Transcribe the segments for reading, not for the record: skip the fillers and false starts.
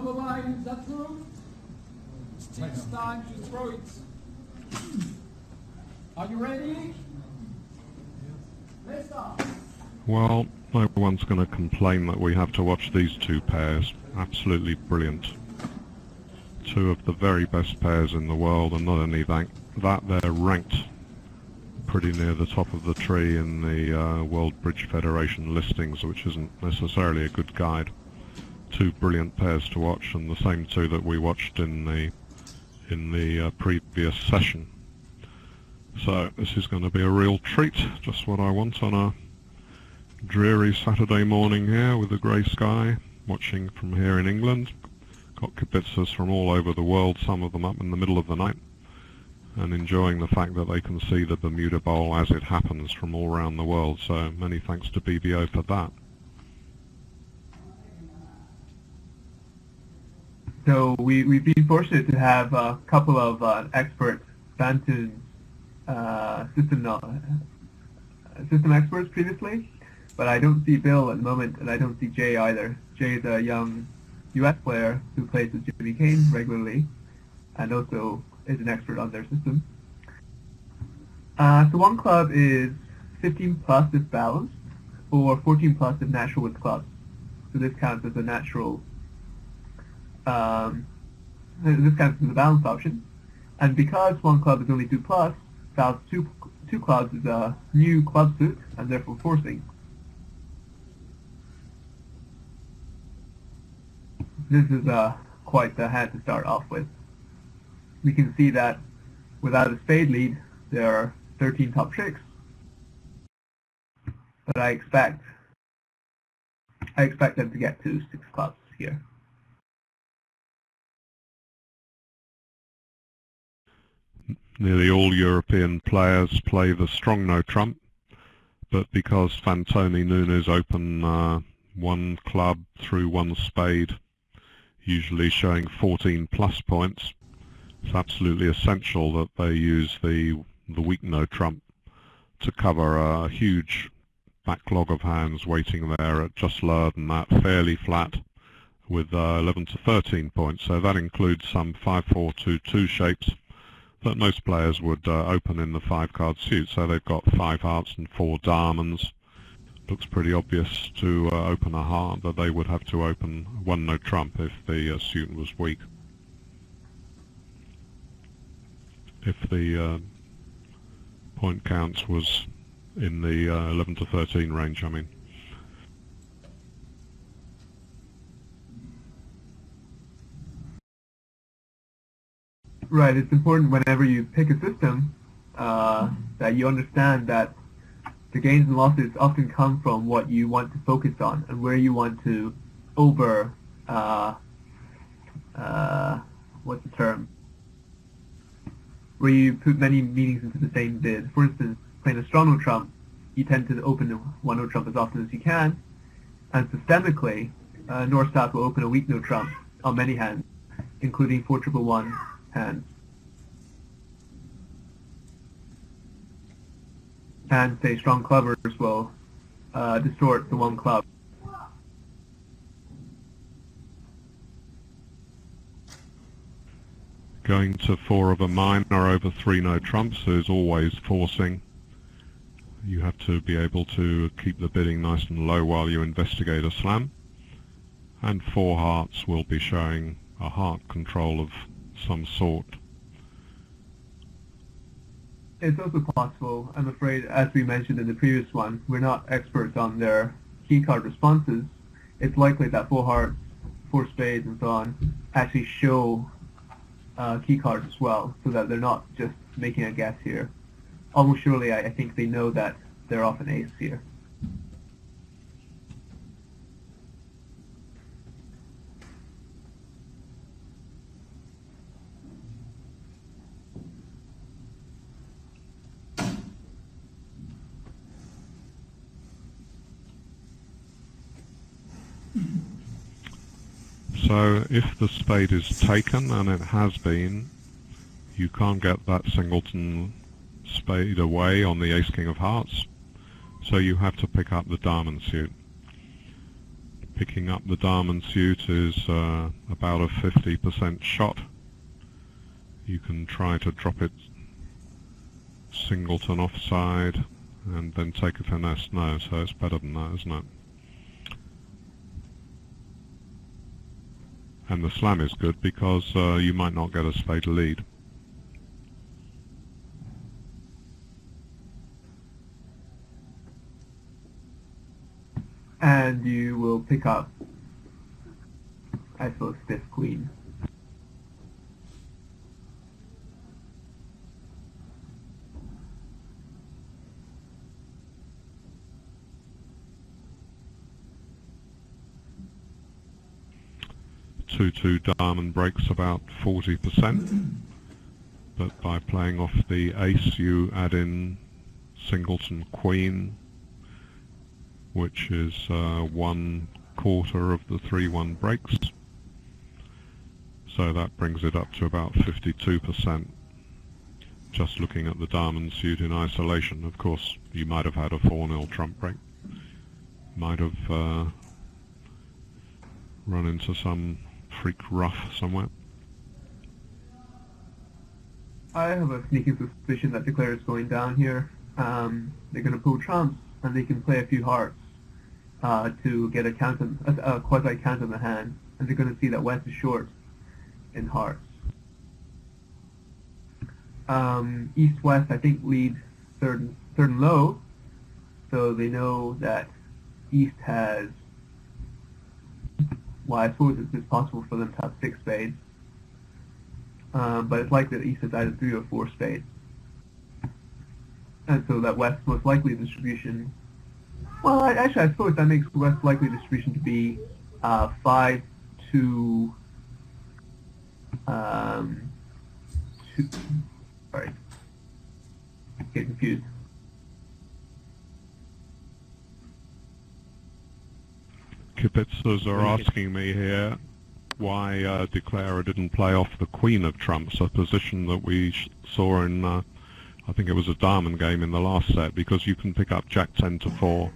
Number 1, is that true? It's time to throw it. Are you ready? Let's start. Well, no one's going to complain that we have to watch these two pairs. Absolutely brilliant. Two of the very best pairs in the world, and not only that they're ranked pretty near the top of the tree in the World Bridge Federation listings, which isn't necessarily a good guide. Two brilliant pairs to watch, and the same two that we watched in the previous session. So this is going to be a real treat, just what I want on a dreary Saturday morning here with the grey sky, watching from here in England. Got kibitzers from all over the world, some of them up in the middle of the night, and enjoying the fact that they can see the Bermuda Bowl as it happens from all around the world. So many thanks to BBO for that. So we've been fortunate to have a couple of expert Bantoon system experts previously, but I don't see Bill at the moment, and I don't see Jay either. Jay is a young US player who plays with Jimmy Kane regularly, and also is an expert on their system. So one club is 15 plus if balanced, or 14 plus if natural with clubs. So this counts as a natural. This counts as a balanced option, and because one club is only 2 plus, two clubs is a new club suit and therefore forcing. This is quite the hand to start off with. We can see that without a spade lead, there are 13 top tricks, but I expect them to get to 6 clubs here. Nearly all European players play the strong no trump, but because Fantoni Nunes open one club through one spade, usually showing 14 plus points, it's absolutely essential that they use the weak no trump to cover a huge backlog of hands waiting there at just lower than that, fairly flat, with 11 to 13 points. So that includes some 5-4-2-2 shapes that most players would open in the 5-card suit. So they've got 5 hearts and 4 diamonds. Looks pretty obvious to open a heart that they would have to open one no trump if the suit was weak. If the point counts was in the 11 to 13 range, I mean. Right, it's important whenever you pick a system that you understand that the gains and losses often come from what you want to focus on and where you want to what's the term? Where you put many meanings into the same bid. For instance, playing a strong no trump, you tend to open one no trump as often as you can, and systemically, North-South will open a weak no trump on many hands, including 4-1-1 hands. And say strong clubbers will distort the one club. Going to 4 of a minor over 3 no trumps is always forcing. You have to be able to keep the bidding nice and low while you investigate a slam. And 4 hearts will be showing a heart control of some sort. It's also possible, I'm afraid, as we mentioned in the previous one, we're not experts on their keycard responses. It's likely that 4 hearts, 4 spades, and so on actually show keycards as well, so that they're not just making a guess here. Almost surely, I think they know that they're off an ace here. So if the spade is taken, and it has been, you can't get that singleton spade away on the ace-king of hearts, so you have to pick up the diamond suit. Picking up the diamond suit is about a 50% shot. You can try to drop it singleton offside and then take a finesse. No, so it's better than that, isn't it? And the slam is good because you might not get a spade lead. And you will pick up, I suppose, stiff queen. Two diamond breaks about 40%, but by playing off the ace you add in singleton queen, which is 1/4 of the 3-1 breaks, so that brings it up to about 52%. Just looking at the diamond suit in isolation. Of course, you might have had a 4-0 trump break, might have run into some freak rough somewhere. I have a sneaking suspicion that declare is going down here. They're going to pull trumps, and they can play a few hearts to get a count on, a quasi count on the hand, and they're going to see that West is short in hearts. East-West, I think, lead third and low, so they know that East has. Well, I suppose it's possible for them to have 6 spades, but it's likely that East has either 3 or 4 spades, and so that West's most likely distribution. Well, actually, I suppose that makes West's likely distribution to be 5 to 2. Sorry, get confused. Kibitzers are asking me here why Declarer didn't play off the Queen of Trumps, a position that we saw in, I think it was a diamond game in the last set, because you can pick up Jack 10 to 4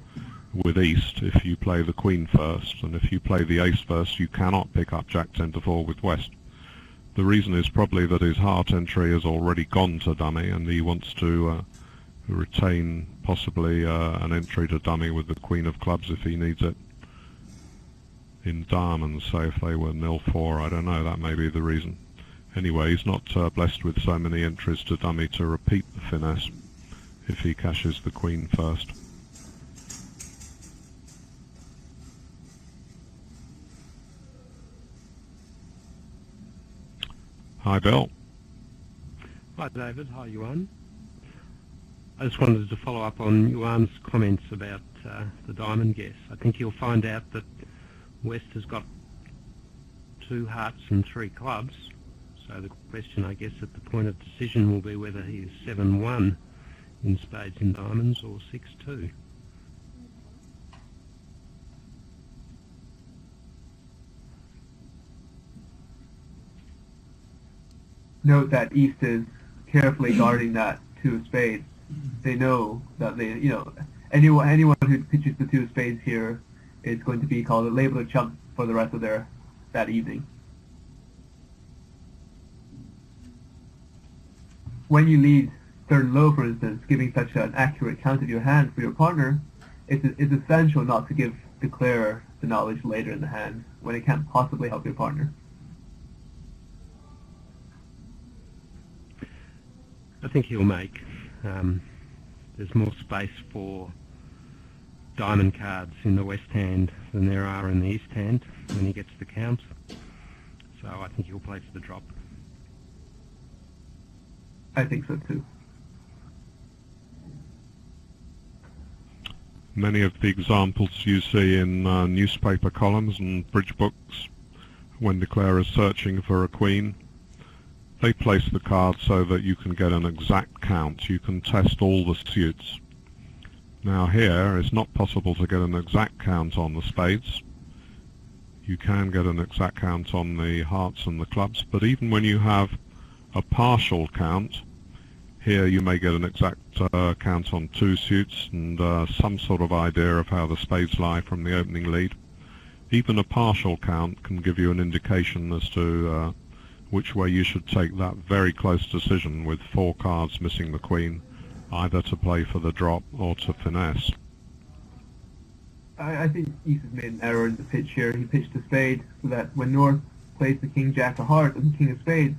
with East if you play the Queen first, and if you play the Ace first you cannot pick up Jack 10 to 4 with West. The reason is probably that his heart entry has already gone to dummy, and he wants to retain possibly an entry to dummy with the Queen of Clubs if he needs it. In diamonds, say if they were 0-4, I don't know, that may be the reason. Anyway, he's not blessed with so many entries to dummy to repeat the finesse if he cashes the Queen first. Hi Bill. Hi David, hi Yuan. I just wanted to follow up on Yuan's comments about the diamond guess. I think you'll find out that West has got 2 hearts and 3 clubs, so the question I guess at the point of decision will be whether he is 7-1 in spades and diamonds or 6-2. Note that East is carefully guarding that 2 of spades. They know that anyone who pitches the 2 of spades here is going to be called a label of chump for the rest of that evening. When you lead third and low, for instance, giving such an accurate count of your hand for your partner, it's essential not to give declarer the knowledge later in the hand when it can't possibly help your partner. I think he'll make. There's more space for diamond cards in the West hand than there are in the East hand when he gets the count. So I think he'll play for the drop. I think so too. Many of the examples you see in newspaper columns and bridge books when declarer is searching for a queen, they place the card so that you can get an exact count. You can test all the suits. Now here it's not possible to get an exact count on the spades. You can get an exact count on the hearts and the clubs, but even when you have a partial count, here you may get an exact count on 2 suits and some sort of idea of how the spades lie from the opening lead. even a partial count can give you an indication as to which way you should take that very close decision with 4 cards missing the queen, either to play for the drop or to finesse. I think East has made an error in the pitch here. He pitched a spade so that when North plays the king jack of hearts and the king of spades,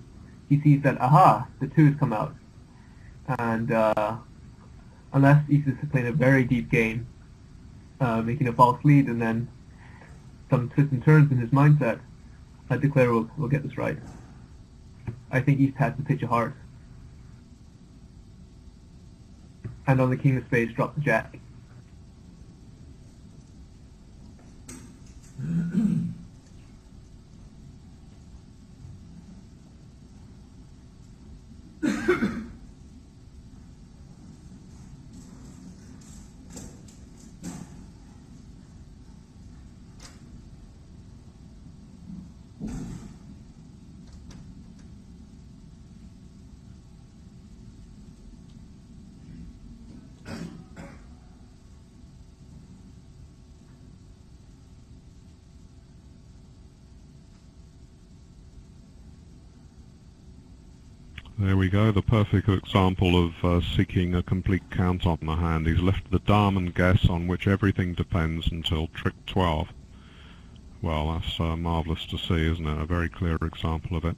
he sees that, aha, the 2 has come out. And unless East is playing a very deep game, making a false lead and then some twists and turns in his mindset, I declare we'll get this right. I think East has to pitch a heart. And on the king of spades, drop the jack. There we go, the perfect example of seeking a complete count on the hand. He's left the diamond guess on which everything depends until trick 12. Well, that's marvellous to see, isn't it? A very clear example of it.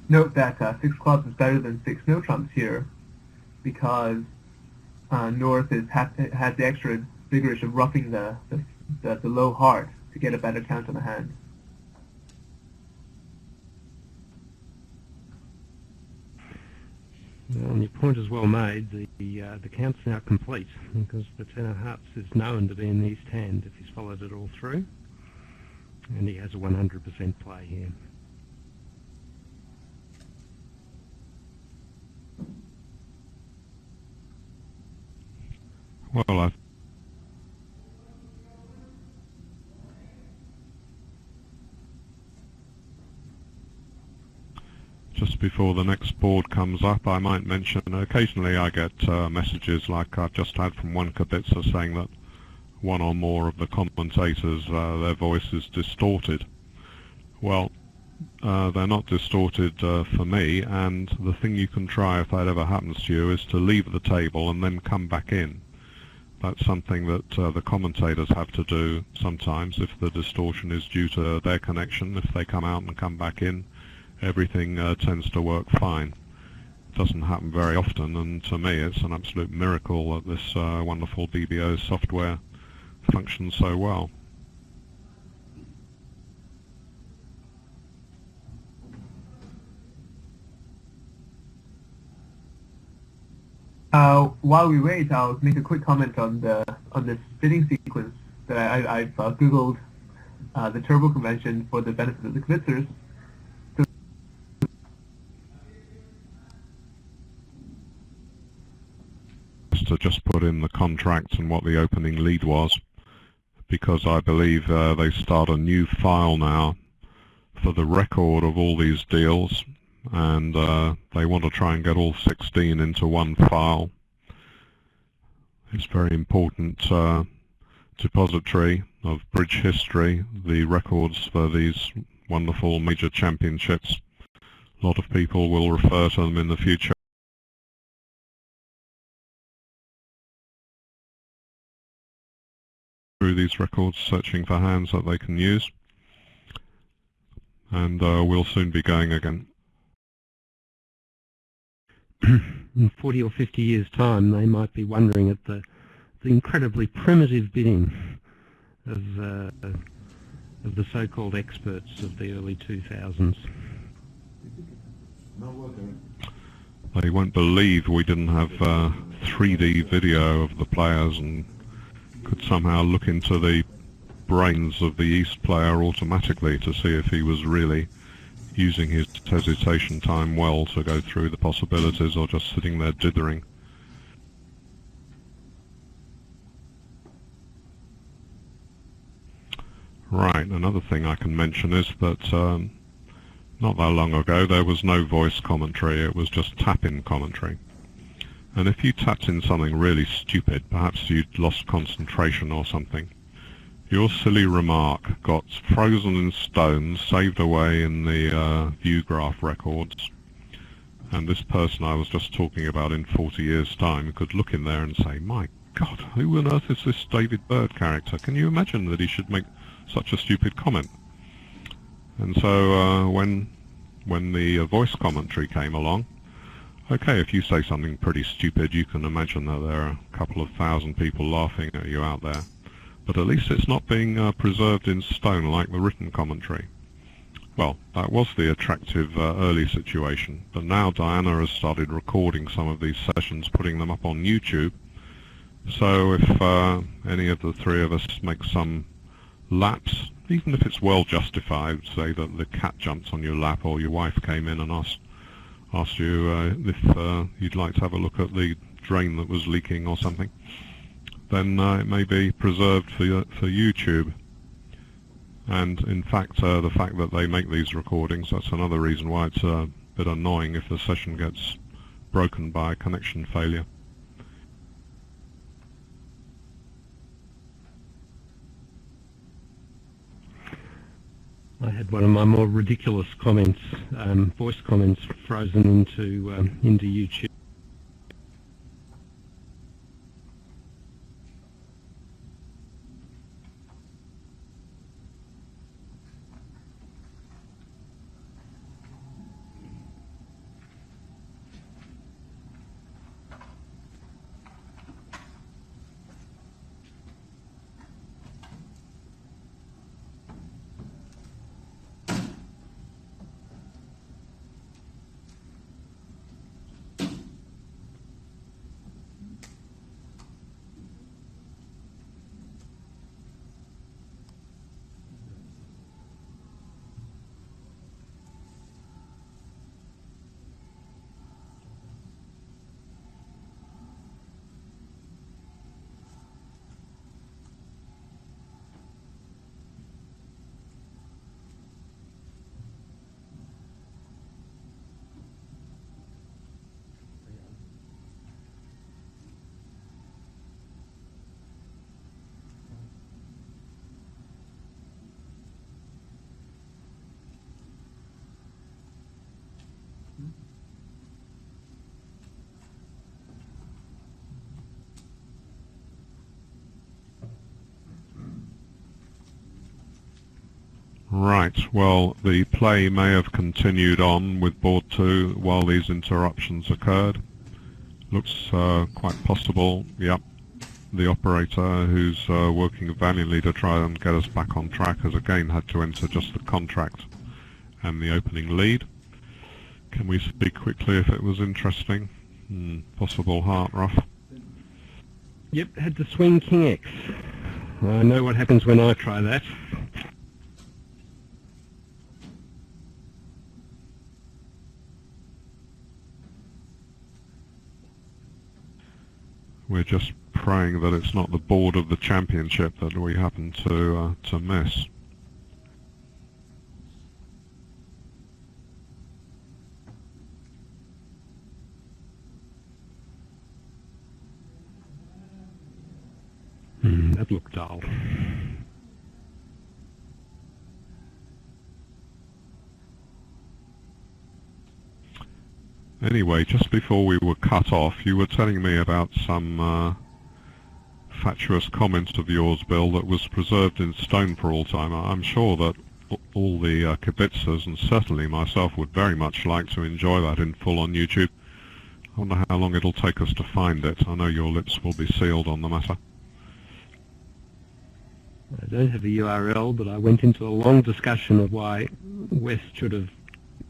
Note that 6 clubs is better than 6 no trumps here, because North has the extra vigorish of roughing the low heart to get a better count on the hand. Well, your point is well made. The count's now complete because the 10 of hearts is known to be in the east hand if he's followed it all through, and he has a 100% play here. Well, just before the next board comes up, I might mention occasionally I get messages like I've just had from one kibitzer saying that one or more of the commentators, their voice is distorted. Well, they're not distorted for me, and the thing you can try if that ever happens to you is to leave the table and then come back in. That's something that the commentators have to do sometimes if the distortion is due to their connection. If they come out and come back in, everything tends to work fine. It doesn't happen very often, and to me it's an absolute miracle that this wonderful BBO software functions so well. While we wait, I'll make a quick comment on this bidding sequence that I've googled the turbo convention for the benefit of the kibitzers. To just put in the contract and what the opening lead was, because I believe they start a new file now for the record of all these deals, and they want to try and get all 16 into one file. It's very important depository of bridge history, the records for these wonderful major championships. A lot of people will refer to them in the future. Through these records, searching for hands that they can use, and we'll soon be going again. In 40 or 50 years' time, they might be wondering at the incredibly primitive bidding of the so-called experts of the early 2000s. They won't believe we didn't have 3D video of the players and could somehow look into the brains of the East player automatically to see if he was really using his hesitation time well to go through the possibilities, or just sitting there dithering. Right, another thing I can mention is that not that long ago there was no voice commentary, it was just tap-in commentary. And if you tapped in something really stupid, perhaps you'd lost concentration or something, your silly remark got frozen in stone, saved away in the view graph records, and this person I was just talking about in 40 years' time could look in there and say, my God, who on earth is this David Bird character? Can you imagine that he should make such a stupid comment? And so when the voice commentary came along, okay, if you say something pretty stupid, you can imagine that there are a couple of thousand people laughing at you out there. But at least it's not being preserved in stone like the written commentary. Well, that was the attractive early situation, but now Diana has started recording some of these sessions, putting them up on YouTube. So if any of the three of us make some lapse, even if it's well justified, say that the cat jumped on your lap or your wife came in and asked you if you'd like to have a look at the drain that was leaking or something, then it may be preserved for YouTube. And in fact, the fact that they make these recordings, that's another reason why it's a bit annoying if the session gets broken by a connection failure. I had one of my more ridiculous comments, voice comments, frozen into YouTube. Right, well, the play may have continued on with board 2 while these interruptions occurred. Looks quite possible. Yep, the operator, who's working valiantly to try and get us back on track, has again had to enter just the contract and the opening lead. Can we speak quickly if it was interesting? Possible heart rough. Yep, had to swing King X. I know what happens when I try that. We're just praying that it's not the board of the championship that we happen to miss. That looked dull. Anyway, just before we were cut off, you were telling me about some fatuous comment of yours, Bill, that was preserved in stone for all time. I'm sure that all the kibitzers, and certainly myself, would very much like to enjoy that in full on YouTube. I wonder how long it'll take us to find it. I know your lips will be sealed on the matter. I don't have a URL, but I went into a long discussion of why West should have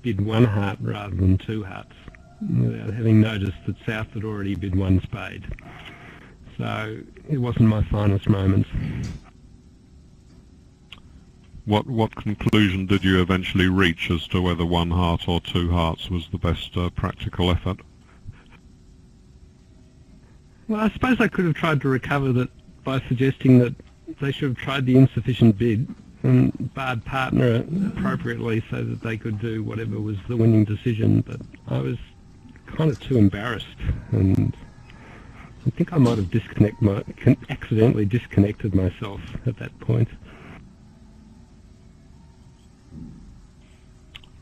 bid 1 heart rather than 2 hearts, without having noticed that South had already bid 1 spade. So it wasn't my finest moment. What conclusion did you eventually reach as to whether 1 heart or 2 hearts was the best practical effort? Well, I suppose I could have tried to recover that by suggesting that they should have tried the insufficient bid and barred partner appropriately so that they could do whatever was the winning decision, but I was kind of too embarrassed, and I think I might have accidentally disconnected myself at that point.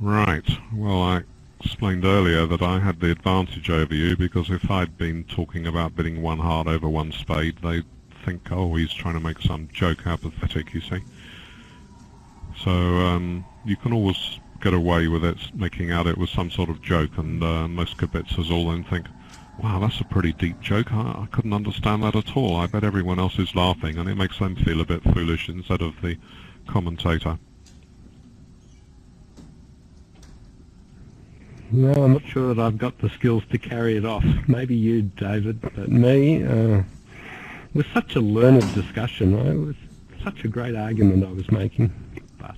Right. Well, I explained earlier that I had the advantage over you because if I'd been talking about bidding 1 heart over 1 spade, they'd think, oh, he's trying to make some joke out of pathetic, you see. So you can always get away with it, making out it was some sort of joke, and most kibitzers will then think, wow, that's a pretty deep joke. I couldn't understand that at all. I bet everyone else is laughing, and it makes them feel a bit foolish instead of the commentator. No, I'm not sure that I've got the skills to carry it off. Maybe you, David, but me, it was such a learned discussion. It was such a great argument I was making. But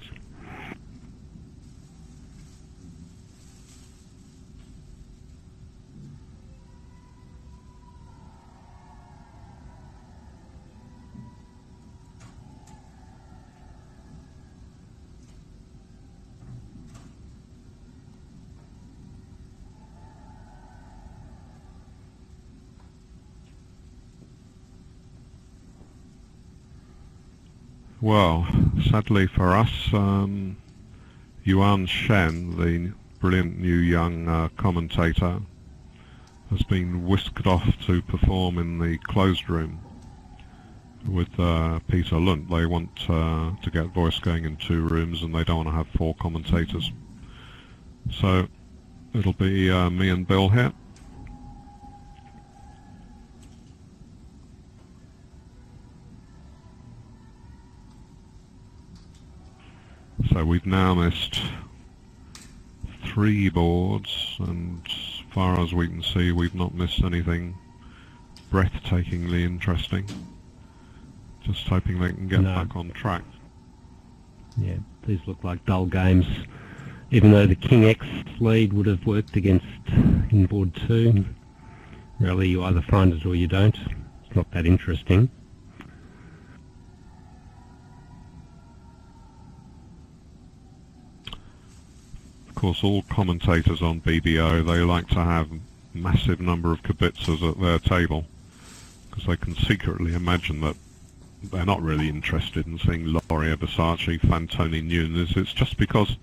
Well, sadly for us, Yuan Shen, the brilliant new young commentator, has been whisked off to perform in the closed room with Peter Lunt. They want to get voice going in 2 rooms, and they don't want to have 4 commentators. So it'll be me and Bill here. So we've now missed 3 boards, and as far as we can see, we've not missed anything breathtakingly interesting. Just hoping they can get back on track. yeah, these look like dull games, even though the King X lead would have worked against in board 2. Really, you either find it or you don't. It's not that interesting. Of course, all commentators on BBO, they like to have a massive number of kibitzers at their table, because they can secretly imagine that they're not really interested in seeing Laurie Versace, Fantoni Nunes. It's just because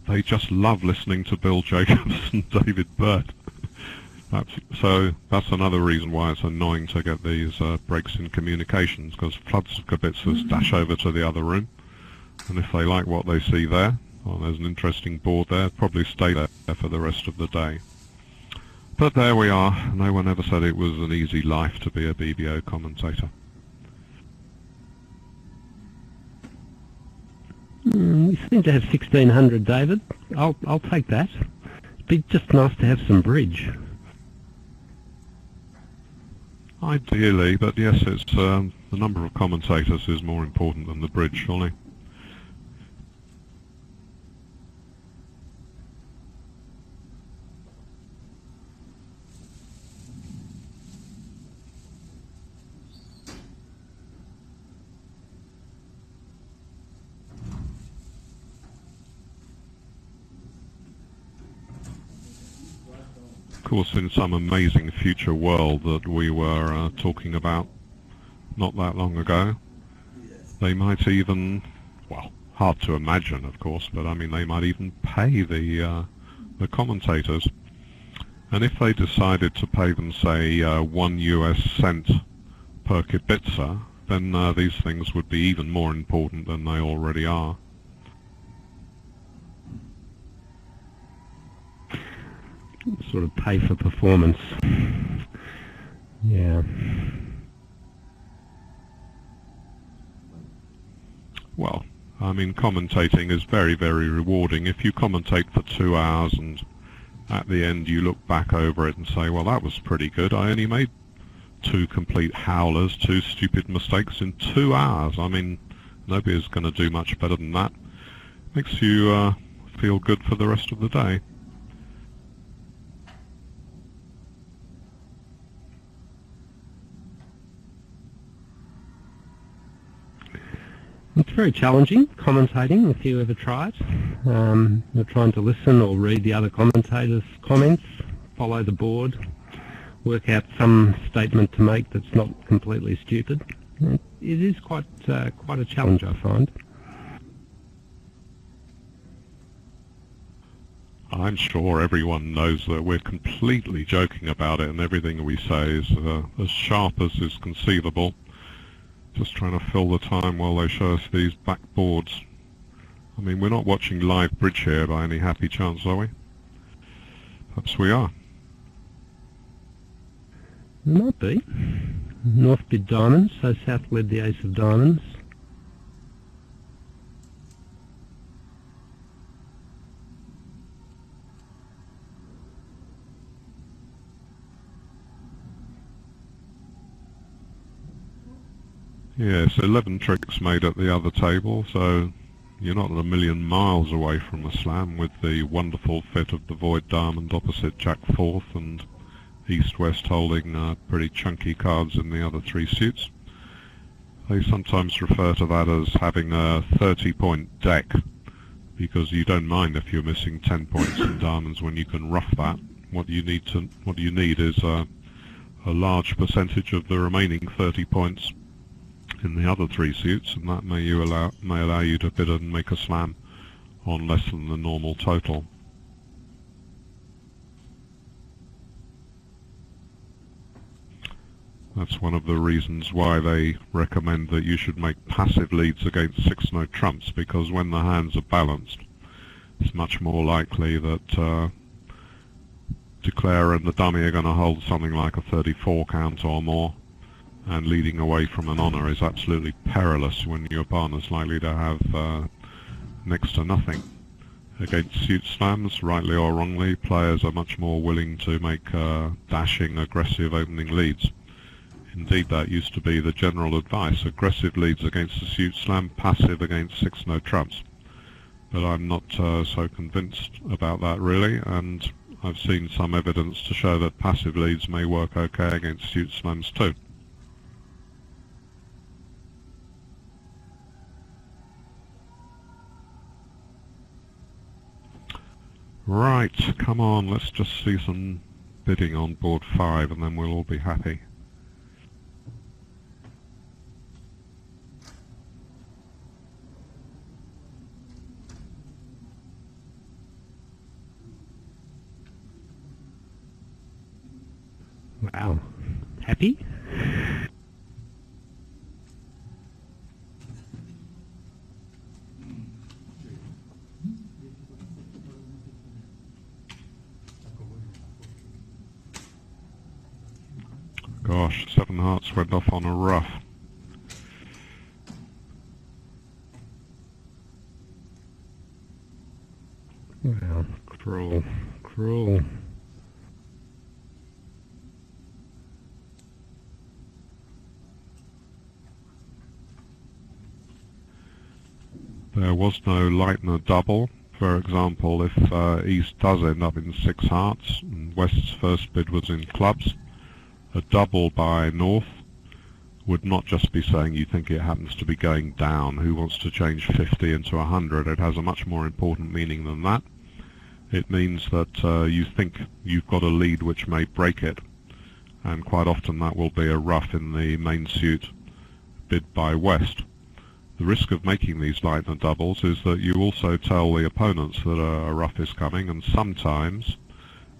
they just love listening to Bill Jacobs and David Burt. So that's another reason why it's annoying to get these breaks in communications, because floods of kibitzers dash over to the other room, and if they like what they see there, well, there's an interesting board there, probably stay there for the rest of the day. But there we are. No one ever said it was an easy life to be a BBO commentator. We seem to have 1600, David. I'll take that. It'd be just nice to have some bridge. Ideally, but yes, it's the number of commentators is more important than the bridge, surely. Of course, in some amazing future world that we were talking about not that long ago, they might even, well, hard to imagine, of course, but I mean, they might even pay the commentators. And if they decided to pay them, say, 1 US cent per kibitzer, then these things would be even more important than they already are. Sort of pay for performance. Yeah. Well, I mean, commentating is very, very rewarding. If you commentate for 2 hours and at the end you look back over it and say, well, that was pretty good. I only made 2 complete howlers, 2 stupid mistakes in 2 hours. I mean, Nobody is going to do much better than that. Makes you feel good for the rest of the day. It's very challenging, commentating, if you ever try it. You're trying to listen or read the other commentators' comments, follow the board, work out some statement to make that's not completely stupid. It is quite a challenge, I find. I'm sure everyone knows that we're completely joking about it, and everything we say is as sharp as is conceivable. Just trying to fill the time while they show us these backboards. I mean, we're not watching LIvebridge here by any happy chance, are we? Perhaps we are. There might be. North bid diamonds, so south led the ace of diamonds. Yes, 11 tricks made at the other table, so you're not a million miles away from a slam with the wonderful fit of the void diamond opposite Jack 4th and East-West holding pretty chunky cards in the other three suits. They sometimes refer to that as having a 30-point deck, because you don't mind if you're missing 10 points in diamonds when you can rough that. What you need is a large percentage of the remaining 30 points in the other three suits, and that may allow you to bid and make a slam on less than the normal total. That's one of the reasons why they recommend that you should make passive leads against 6-note trumps, because when the hands are balanced, it's much more likely that declarer and the dummy are going to hold something like a 34 count or more, and leading away from an honour is absolutely perilous when your partner's likely to have next to nothing. Against suit slams, rightly or wrongly, players are much more willing to make dashing, aggressive opening leads. Indeed, that used to be the general advice: aggressive leads against a suit slam, passive against 6-note trumps. But I'm not so convinced about that really, and I've seen some evidence to show that passive leads may work okay against suit slams too. Right, come on, let's just see some bidding on board 5 and then we'll all be happy. Wow. Happy? Gosh, 7 hearts went off on a rough. Wow, cruel, cruel. There was no Lightner double. For example, if East does end up in 6 hearts and West's first bid was in clubs, a double by North would not just be saying you think it happens to be going down, who wants to change 50 into 100. It has a much more important meaning than that. It means that you think you've got a lead which may break it, and quite often that will be a rough in the main suit bid by West. The risk of making these Lightner doubles is that you also tell the opponents that a rough is coming, and sometimes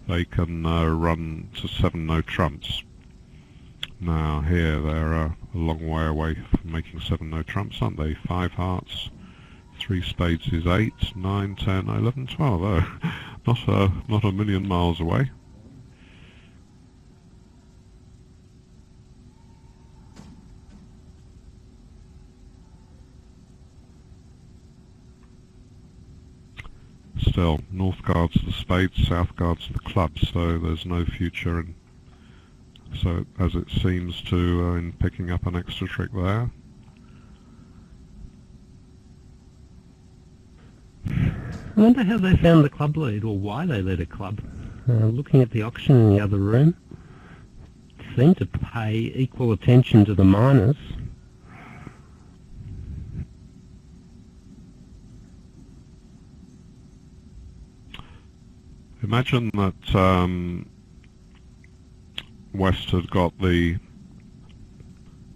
they can run to 7-no trumps. Now here they're a long way away from making 7-no trumps, aren't they? 5 hearts, 3 spades is 8, 9, 10, 11, 12. Oh, not a million miles away. Still, North guards the spades, South guards the clubs, so there's no future in, so as it seems to, in picking up an extra trick there. I wonder how they found the club lead, or why they led a club. Looking at the auction in the other room, seemed to pay equal attention to the minors. Imagine that West had got the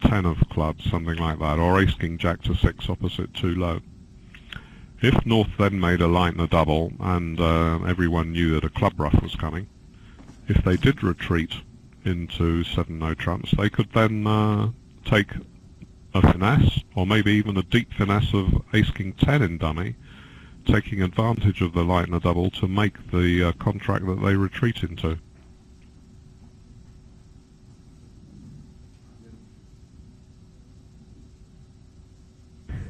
10 of clubs, something like that, or ace king jack to 6 opposite too low. If North then made a light and a double, and everyone knew that a club ruff was coming, if they did retreat into 7 no trumps, they could then take a finesse, or maybe even a deep finesse of ace king 10 in dummy, taking advantage of the light and a double to make the contract that they retreat into.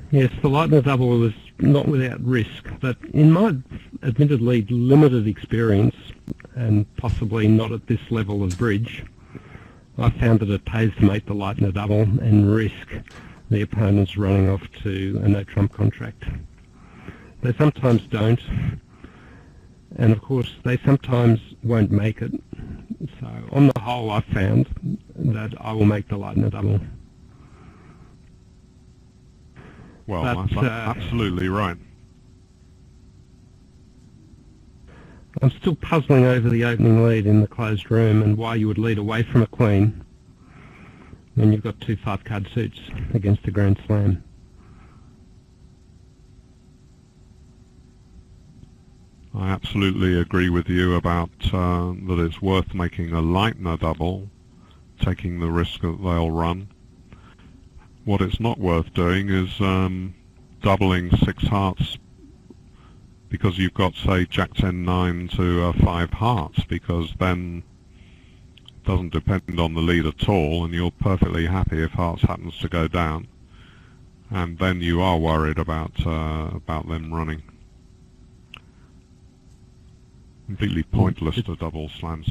Yes, the light and the double was not without risk, but in my admittedly limited experience, and possibly not at this level of bridge, I found that it pays to make the light and the double and risk the opponents running off to a no-trump contract. They sometimes don't, and of course they sometimes won't make it. So on the whole, I've found that I will make the light and the double. Well, But, that's absolutely right. I'm still puzzling over the opening lead in the closed room and why you would lead away from a queen when you've got 2 5-card suits against a Grand Slam. I absolutely agree with you about that it's worth making a light and a double, taking the risk that they'll run. What it's not worth doing is doubling 6 hearts because you've got, say, Jack 10 9 to 5 hearts, because then it doesn't depend on the lead at all, and you're perfectly happy if hearts happens to go down, and then you are worried about them running. Completely pointless to double slams.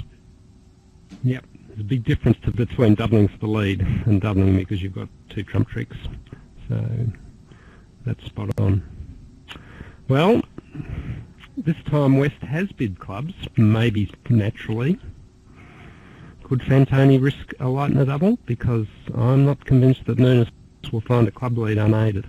Yep, there's a big difference between doubling for the lead and doubling because you've got 2 trump tricks. So that's spot on. Well, this time West has bid clubs, maybe naturally. Could Fantoni risk a light and a double? Because I'm not convinced that Nunes will find a club lead unaided.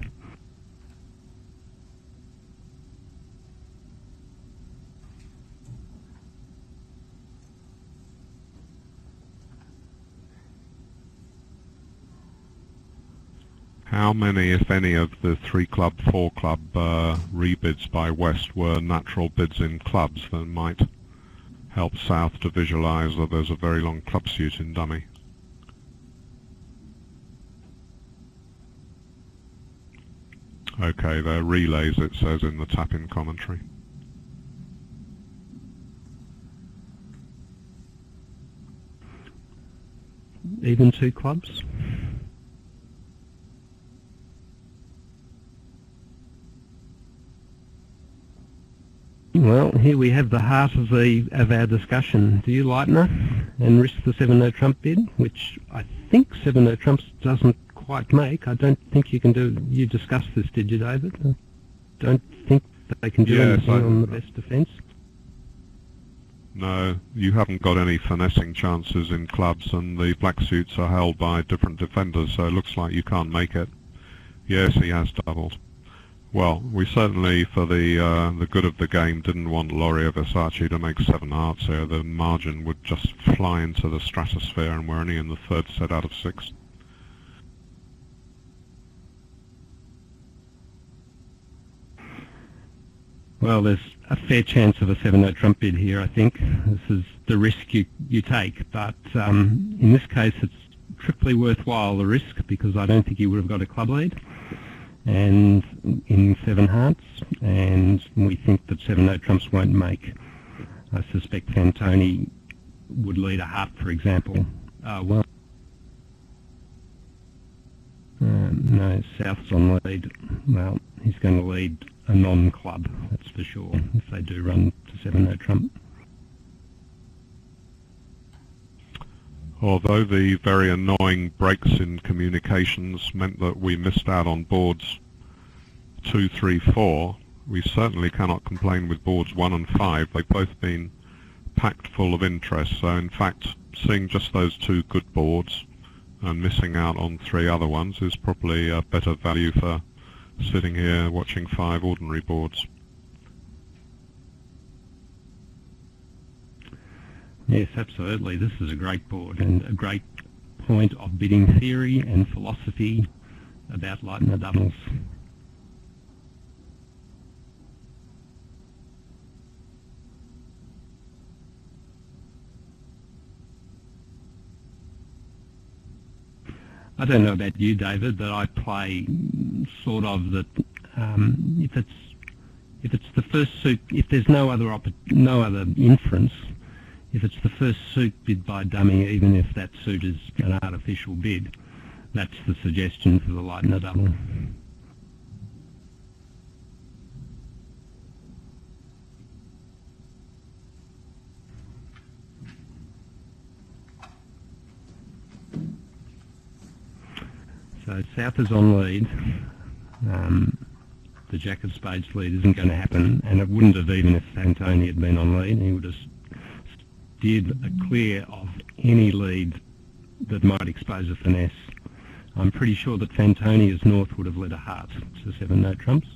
How many, if any, of the 3 club, 4 club rebids by West were natural bids in clubs that might help South to visualise that there's a very long club suit in dummy? Okay, they're relays, it says in the tap-in commentary. Even 2 clubs? Well, here we have the heart of our discussion. Do you lighten her and risk the 7 no trump bid, which I think 7 no trumps doesn't quite make? I don't think you can do. You discussed this, did you, David? I don't think that they can do anything on the best defence. No, you haven't got any finessing chances in clubs, and the black suits are held by different defenders, so it looks like you can't make it. Yes, he has doubled. Well, we certainly, for the good of the game, didn't want Laurie Versace to make 7 hearts here. The margin would just fly into the stratosphere, and we're only in the 3rd set out of 6. Well, there's a fair chance of a 7 no trump bid here, I think. This is the risk you take, but in this case it's triply worthwhile, the risk, because I don't think he would have got a club lead and in 7 hearts, and we think that 7 no trumps won't make. I suspect Fantoni would lead a heart, for example. No, South's on lead. Well, he's going to lead a non-club, that's for sure, if they do run to 7 no trump. Although the very annoying breaks in communications meant that we missed out on boards 2, 3, 4, we certainly cannot complain with boards 1 and 5. They've both been packed full of interest. So in fact, seeing just those 2 good boards and missing out on 3 other ones is probably a better value for sitting here watching 5 ordinary boards. Yes, absolutely. This is a great board and a great point of bidding theory and philosophy about Lightner doubles. I don't know about you, David, but I play sort of that if it's the first suit, if there's no other inference, if it's the first suit bid by dummy, even if that suit is an artificial bid, that's the suggestion for the Lightner double. So South is on lead. The Jack of Spades lead isn't going to happen, and it wouldn't have even if Fantoni had been on lead. He would have steered clear of any lead that might expose a finesse. I'm pretty sure that Fantoni as North would have led a heart, so 7 no trumps.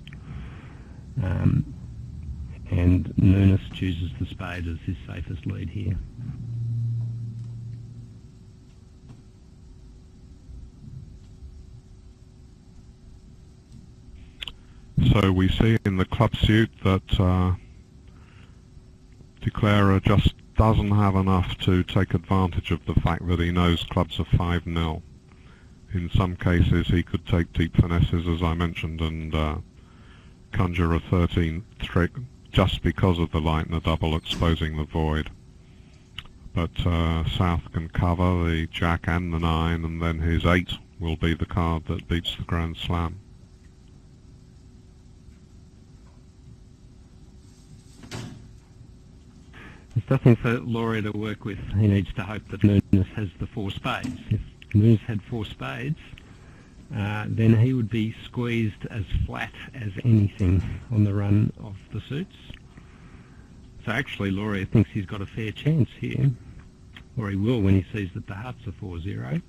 And Nunes chooses the spade as his safest lead here. So we see in the club suit that Declarer just doesn't have enough to take advantage of the fact that he knows clubs are 5-0. In some cases he could take deep finesses, as I mentioned, and conjure a 13th trick just because of the Lightner double exposing the void. But South can cover the Jack and the 9, and then his 8 will be the card that beats the Grand Slam. There's nothing for Laurie to work with. He needs to hope that Nunes has the 4 spades. If Nunes had 4 spades, then he would be squeezed as flat as anything on the run of the suits. So actually Laurie thinks he's got a fair chance here, or he will when he sees that the hearts are 4-0.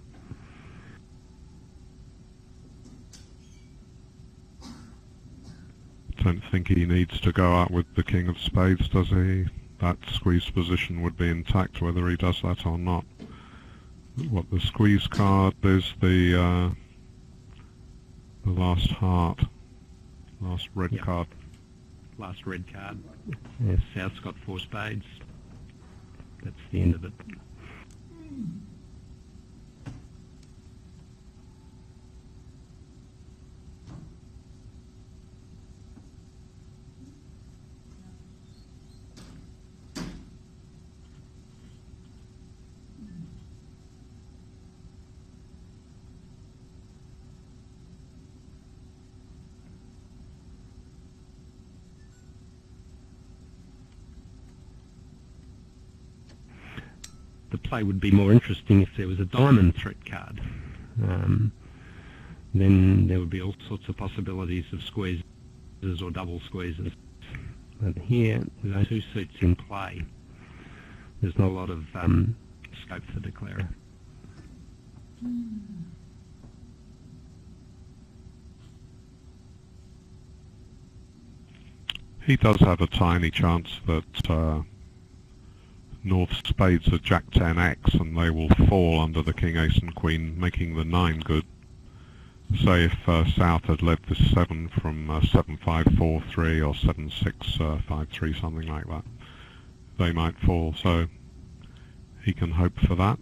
Don't think he needs to go out with the King of Spades, does he? That squeeze position would be intact whether he does that or not. What the squeeze card is the last heart, last red card. Last red card. Yes, South's got 4 spades. That's the end of it. The play would be more interesting if there was a diamond threat card. Then there would be all sorts of possibilities of squeezes or double squeezes. But here, with those 2 suits in play, there's not a lot of scope for Declarer. He does have a tiny chance that North spades are Jack 10x and they will fall under the King, Ace and Queen, making the 9 good. Say if South had led this 7 from 7-5, 4-3 or 7-6, 5-3, something like that, they might fall, so he can hope for that.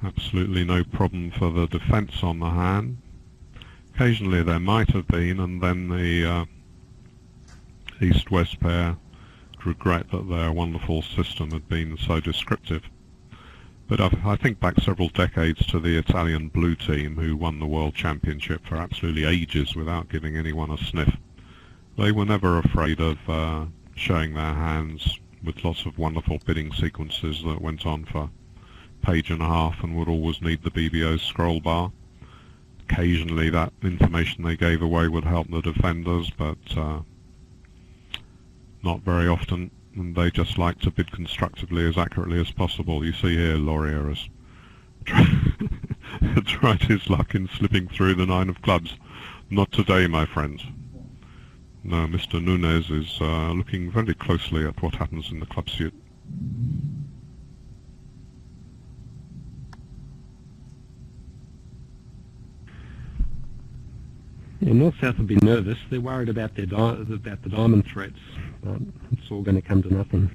Absolutely no problem for the defence on the hand. Occasionally there might have been, and then the East-West pair regret that their wonderful system had been so descriptive. But I think back several decades to the Italian blue team who won the World Championship for absolutely ages without giving anyone a sniff. They were never afraid of showing their hands, with lots of wonderful bidding sequences that went on for a page and a half and would always need the BBO scroll bar. Occasionally that information they gave away would help the defenders, but not very often, and they just like to bid constructively as accurately as possible. You see here Laurier has tried his luck in slipping through the 9 of clubs. Not today, my friends. No, Mr. Nunez is looking very closely at what happens in the club suit. Yeah, North-South will be nervous. They're worried about the diamond threats, but it's all going to come to nothing.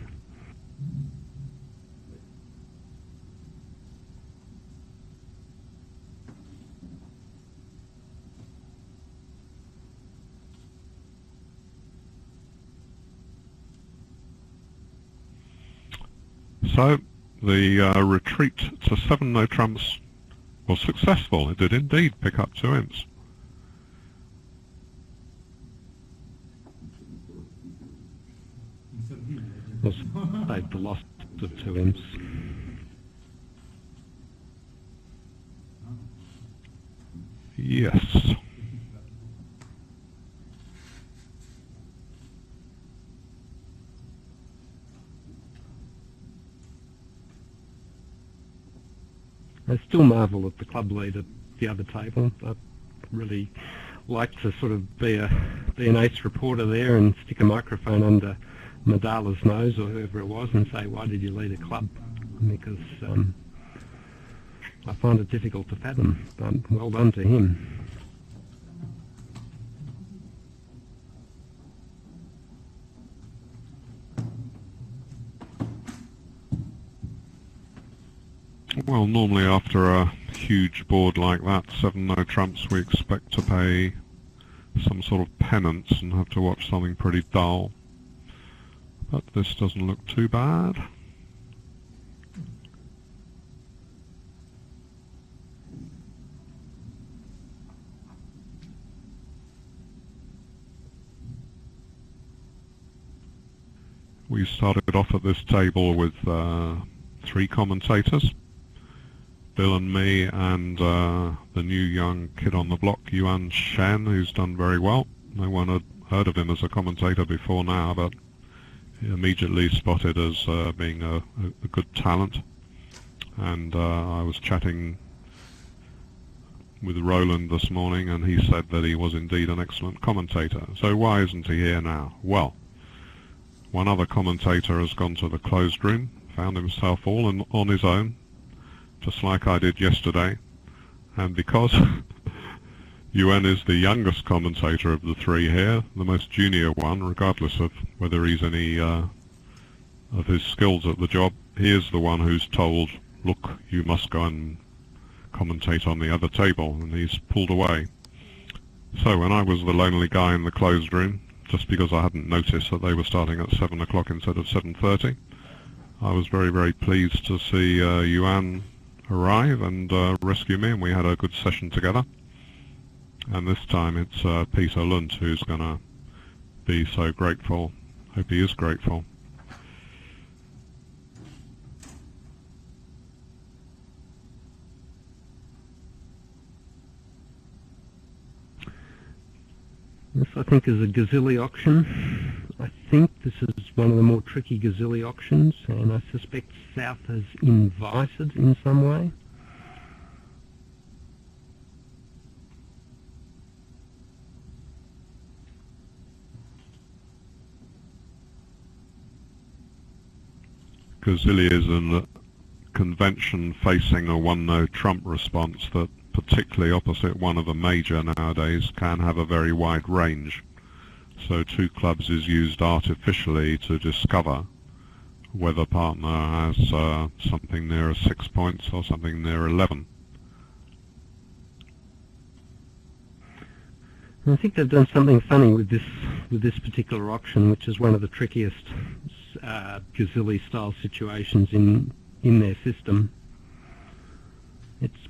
So, the retreat to 7 no trumps was successful. It did indeed pick up 2 imps. Well, saved the loss of 2 imps. Yes. I still marvel at the club lead at the other table. I'd really like to sort of be an ace reporter there and stick a microphone under Madala's nose or whoever it was and say, why did you lead a club? Because I find it difficult to fathom, but well done to him. Well, normally after a huge board like that, 7 no trumps, we expect to pay some sort of penance and have to watch something pretty dull. But this doesn't look too bad. We started off at this table with 3 commentators. Bill and me and the new young kid on the block, Yuan Shen, who's done very well. No one had heard of him as a commentator before now, but he immediately spotted as being a good talent. And I was chatting with Roland this morning, and he said that he was indeed an excellent commentator. So why isn't he here now? Well, one other commentator has gone to the closed room, found himself all on his own, just like I did yesterday, and because Yuan is the youngest commentator of the 3 here, the most junior one, regardless of whether he's any of his skills at the job, he is the one who's told, look, you must go and commentate on the other table, and he's pulled away. So when I was the lonely guy in the closed room, just because I hadn't noticed that they were starting at 7 o'clock instead of 7:30, I was very, very pleased to see Yuan arrive and rescue me, and we had a good session together. And this time it's Peter Lund who's going to be so grateful. Hope he is grateful. This, I think, is a Gazilli auction. I think this is one of the more tricky Gazilli auctions, and I suspect South has invited in some way. Gazilli is a convention facing a 1 no trump response that, particularly opposite one of a major nowadays, can have a very wide range. So 2 clubs is used artificially to discover whether partner has something near 6 points or something near 11. I think they've done something funny with this particular auction, which is one of the trickiest Gazilli style situations in their system. It's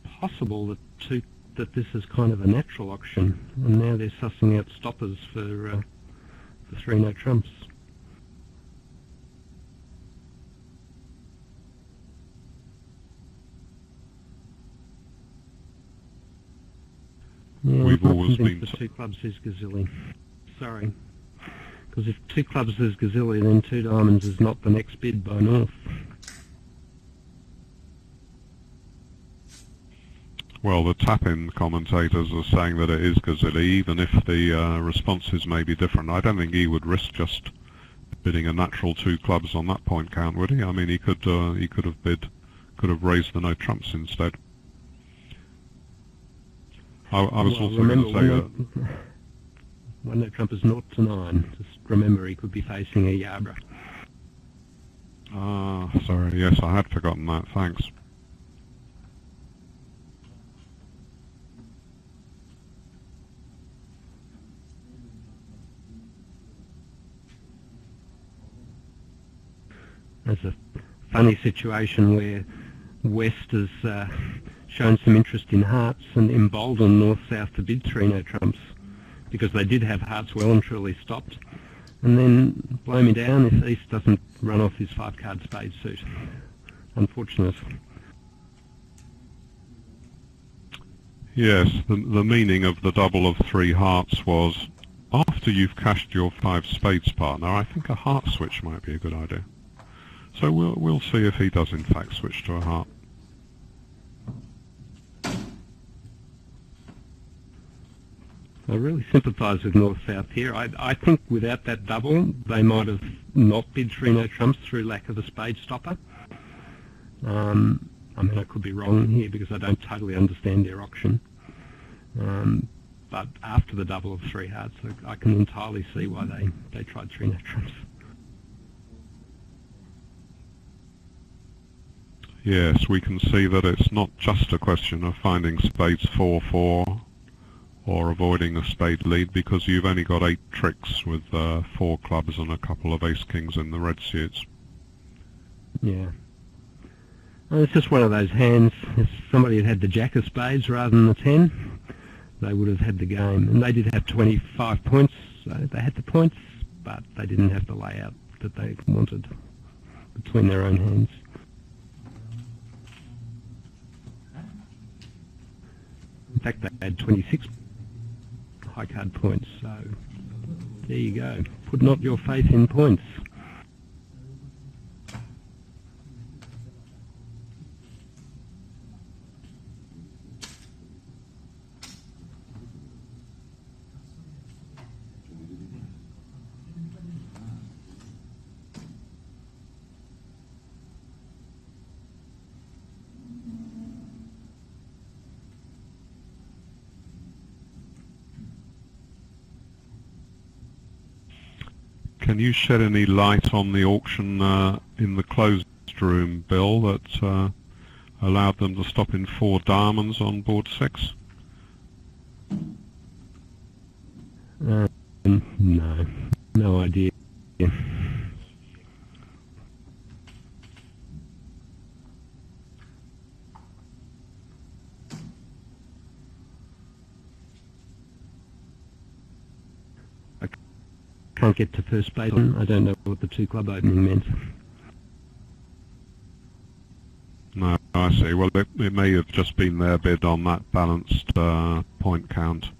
possible that that this is kind of a natural auction, and now they're sussing out stoppers for 3 no trumps. Yeah, We've I'm not always convinced been that 2 clubs is gazilli. Sorry. Because if 2 clubs is gazilli, then 2 diamonds is not the next bid by North. Well, the tap-in commentators are saying that it is gazilli, even if the responses may be different. I don't think he would risk just bidding a natural 2 clubs on that point count, would he? I mean, he could have raised the no trumps instead. I was also going to say that. One no trump is 0 to 9. Just remember, he could be facing a Yabra. Ah, sorry. Yes, I had forgotten that. Thanks. There's a funny situation where West has shown some interest in hearts and emboldened North-South to bid 3 no trumps, because they did have hearts well and truly stopped. And then blow me down if East doesn't run off his 5-card spade suit. Unfortunate. Yes, the meaning of the double of 3 hearts was, after you've cashed your 5 spades partner, I think a heart switch might be a good idea. So we'll see if he does in fact switch to a heart. I really sympathise with North-South here. I think without that double, they might have not bid 3 no trumps through lack of a spade stopper. I mean, I could be wrong here because I don't totally understand their auction. But after the double of 3 hearts, I can entirely see why they tried 3 no trumps. Yes, we can see that it's not just a question of finding spades 4-4 or avoiding a spade lead, because you've only got 8 tricks with 4 clubs and a couple of ace-kings in the red suits. Yeah. Well, it's just one of those hands. If somebody had had the jack of spades rather than the 10, they would have had the game. And they did have 25 points, so they had the points, but they didn't have the layout that they wanted between their own hands. In fact, they had 26 high card points, so there you go. Put not your faith in points. Can you shed any light on the auction in the closed room, Bill, that allowed them to stop in 4 diamonds on board 6? No idea. Can't get to first base. I don't know what the 2 club opening meant. No, I see. Well, it may have just been their bid on that balanced point count,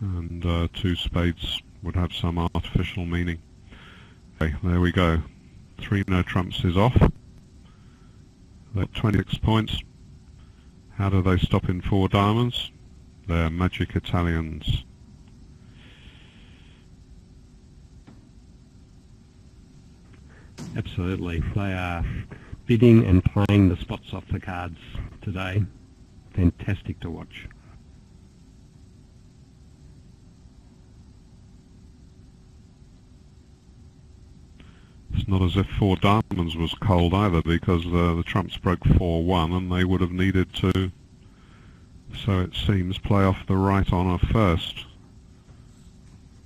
and 2 spades would have some artificial meaning. Okay, there we go. 3 no trumps is off. They're 26 points. How do they stop in 4 diamonds? They're magic Italians. Absolutely. They are bidding and playing the spots off the cards today. Fantastic to watch. It's not as if 4 diamonds was cold either, because the trumps broke 4-1 and they would have needed to, so it seems, play off the right honour first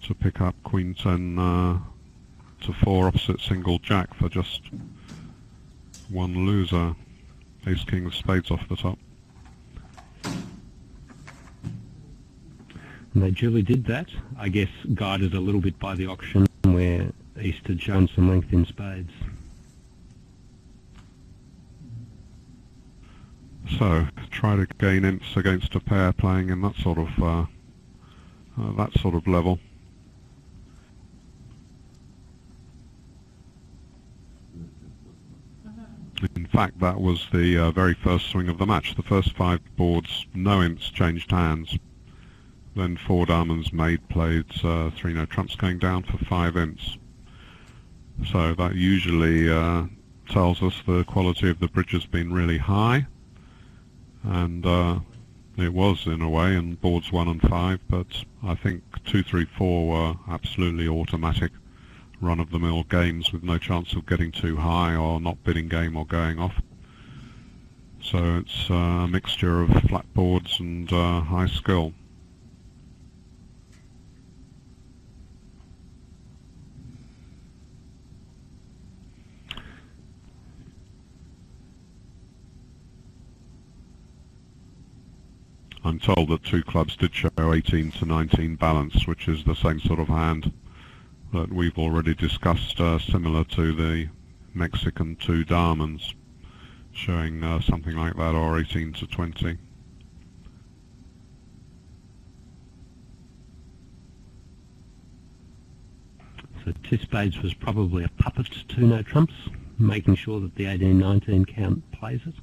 to pick up Queen 10 to 4 opposite single jack for just 1 loser. Ace king of spades off the top. And they duly did that, I guess guided a little bit by the auction where East had shown some length in spades. So, try to gain imps against a pair playing in that sort of level. In fact, that was the very first swing of the match. The first 5 boards, no imps changed hands. Then 4 diamonds made played 3 no trumps going down for 5 imps. So that usually tells us the quality of the bridge has been really high. And it was in a way in boards 1 and 5, but I think 2, 3, 4 were absolutely automatic run-of-the-mill games with no chance of getting too high or not bidding game or going off. So it's a mixture of flat boards and high skill. I'm told that 2 clubs did show 18 to 19 balance, which is the same sort of hand that we've already discussed, similar to the Mexican 2 diamonds, showing something like that, or 18 to 20. So 2 spades was probably a puppet to 2 no trumps, making sure that the 18-19 count plays it.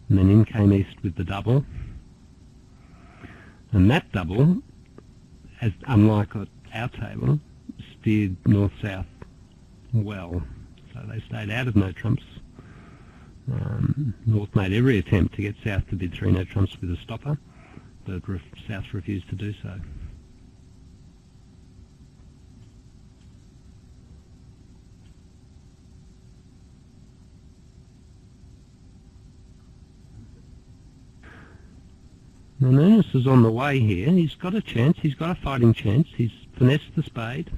And then in came East with the double. And that double, as unlike at our table, steered north-south well. So they stayed out of no trumps. North made every attempt to get South to bid 3 no trumps with a stopper, but South refused to do so. Now Nunes is on the way here. He's got a chance. He's got a fighting chance. He's finessed the spade.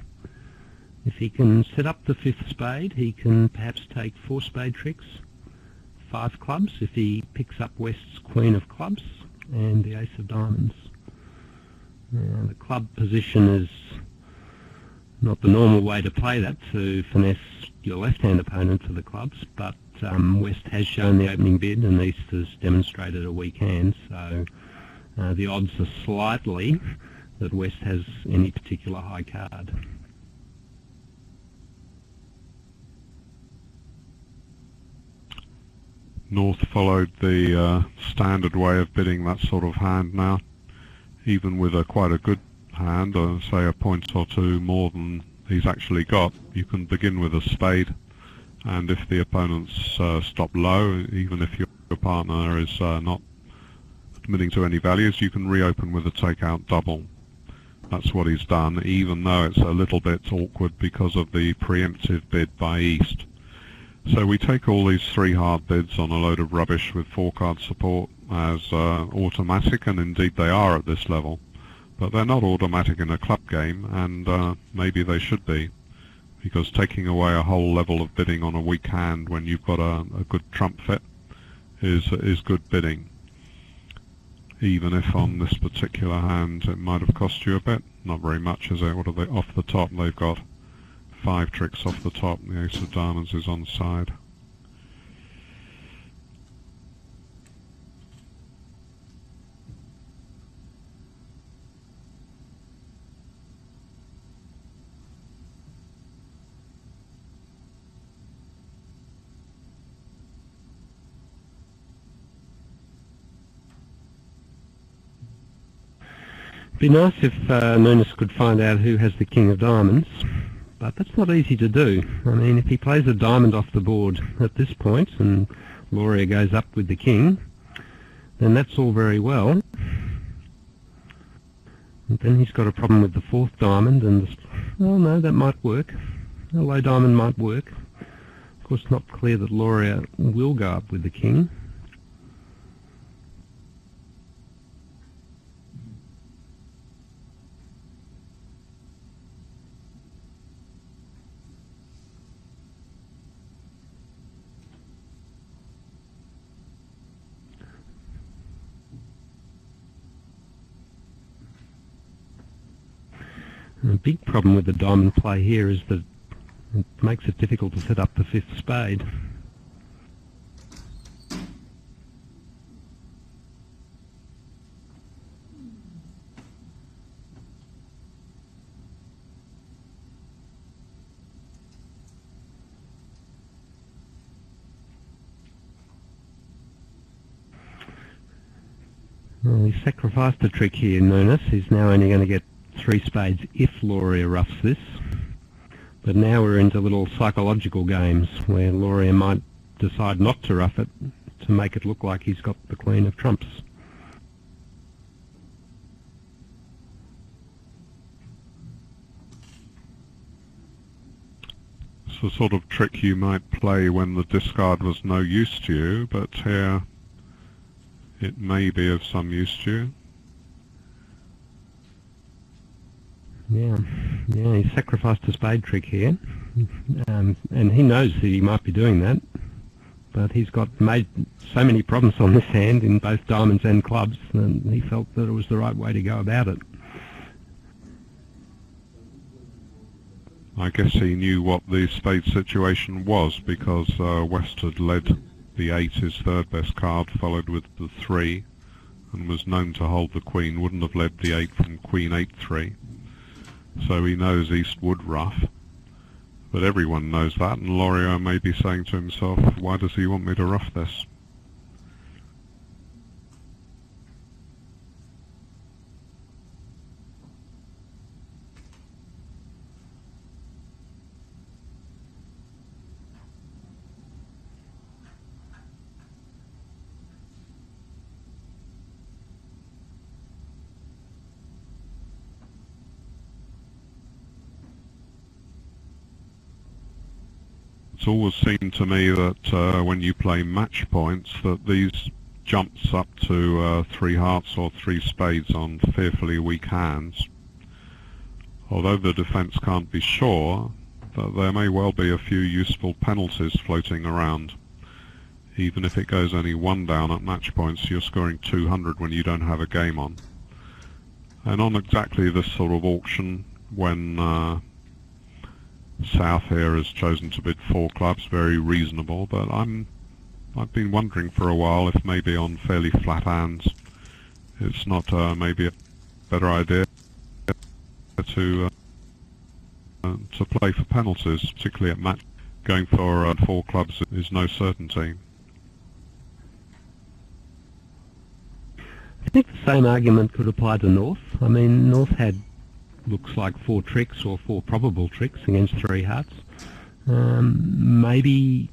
If he can set up the 5th spade, he can perhaps take 4 spade tricks, 5 clubs if he picks up West's Queen of clubs and the Ace of diamonds. Now, the club position is not the normal way to play that, to finesse your left-hand opponent for the clubs, but West has shown the opening bid and East has demonstrated a weak hand, so the odds are slightly that West has any particular high card. North followed the standard way of bidding that sort of hand now. Even with quite a good hand, say a point or 2 more than he's actually got, you can begin with a spade, and if the opponents stop low, even if your partner is not admitting to any values, you can reopen with a takeout double. That's what he's done, even though it's a little bit awkward because of the preemptive bid by East. So we take all these 3 hard bids on a load of rubbish with 4 card support as automatic, and indeed they are at this level, but they're not automatic in a club game, and maybe they should be, because taking away a whole level of bidding on a weak hand when you've got a good trump fit is good bidding, even if on this particular hand it might have cost you a bit. Not very much, is it? What are they off the top? They've got 5 tricks off the top. The Ace of diamonds is on side. Be nice if Nunes could find out who has the King of diamonds, but that's not easy to do. I mean, if he plays a diamond off the board at this point and Loria goes up with the King, then that's all very well. And then he's got a problem with the 4th diamond, and oh no, that might work. A low diamond might work. Of course, not clear that Loria will go up with the King. The big problem with the diamond play here is that it makes it difficult to set up the fifth spade. Well, he sacrificed a trick here, Nunes. He's now only going to get 3 spades if Loria roughs this. But now we're into little psychological games where Loria might decide not to rough it to make it look like he's got the Queen of Trumps. It's the sort of trick you might play when the discard was no use to you, but here it may be of some use to you. Yeah, he sacrificed a spade trick here, and he knows that he might be doing that, but he's made so many problems on this hand in both diamonds and clubs, and he felt that it was the right way to go about it. I guess he knew what the spade situation was, because West had led the 8, his third best card, followed with the 3, and was known to hold the Queen, wouldn't have led the 8 from Queen 8-3. So he knows East would rough, but everyone knows that, and Loria may be saying to himself, why does he want me to rough this? It's always seemed to me that when you play match points, that these jumps up to 3 hearts or 3 spades on fearfully weak hands, although the defence can't be sure, that there may well be a few useful penalties floating around. Even if it goes only 1 down at match points, you're scoring 200 when you don't have a game on. And on exactly this sort of auction, when South here has chosen to bid 4 clubs, very reasonable, but I've been wondering for a while if maybe on fairly flat hands it's not maybe a better idea to play for penalties, particularly at match. Going for 4 clubs is no certainty. I think the same argument could apply to North. I mean, North had looks like 4 tricks or 4 probable tricks against 3 hearts. Maybe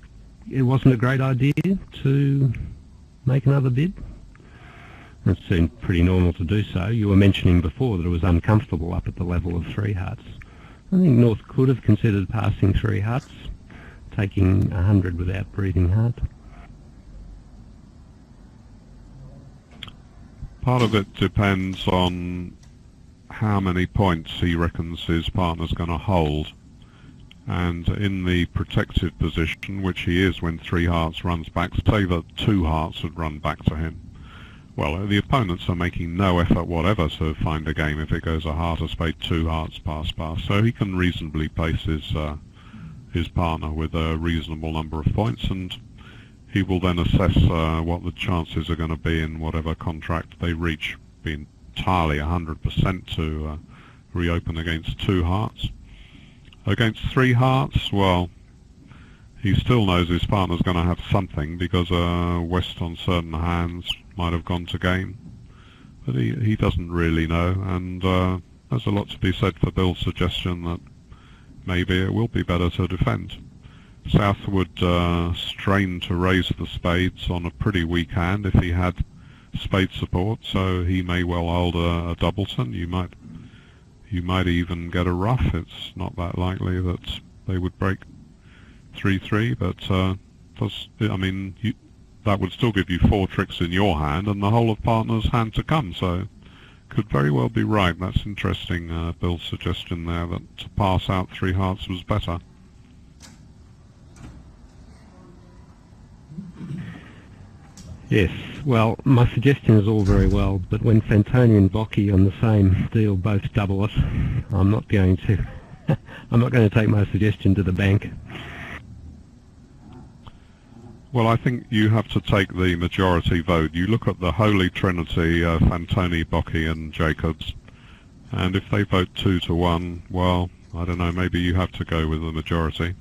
it wasn't a great idea to make another bid. It seemed pretty normal to do so. You were mentioning before that it was uncomfortable up at the level of 3 hearts. I think North could have considered passing 3 hearts, taking 100 without breathing hard. Part of it depends on how many points he reckons his partner's going to hold, and in the protective position, which he is when 3 hearts runs back, say that 2 hearts would run back to him. Well, the opponents are making no effort whatever to find a game if it goes a heart, a spade, 2 hearts, pass, so he can reasonably place his partner with a reasonable number of points, and he will then assess what the chances are going to be in whatever contract they reach, being entirely 100% to reopen against 2 hearts. Against 3 hearts, well, he still knows his partner's going to have something, because West on certain hands might have gone to game, but he doesn't really know, and there's a lot to be said for Bill's suggestion that maybe it will be better to defend. South would strain to raise the spades on a pretty weak hand if he had spade support, so he may well hold a doubleton. You might even get a rough. It's not that likely that they would break 3-3, but that would still give you 4 tricks in your hand and the whole of partner's hand to come, so could very well be right. That's interesting, Bill's suggestion there, that to pass out 3 hearts was better. Yes, well, my suggestion is all very well, but when Fantoni and Bocchi on the same deal both double it, I'm not going to I'm not going to take my suggestion to the bank. Well, I think you have to take the majority vote. You look at the Holy Trinity, Fantoni, Bocchi and Jacobs, and if they vote 2-1, well, I don't know, maybe you have to go with the majority.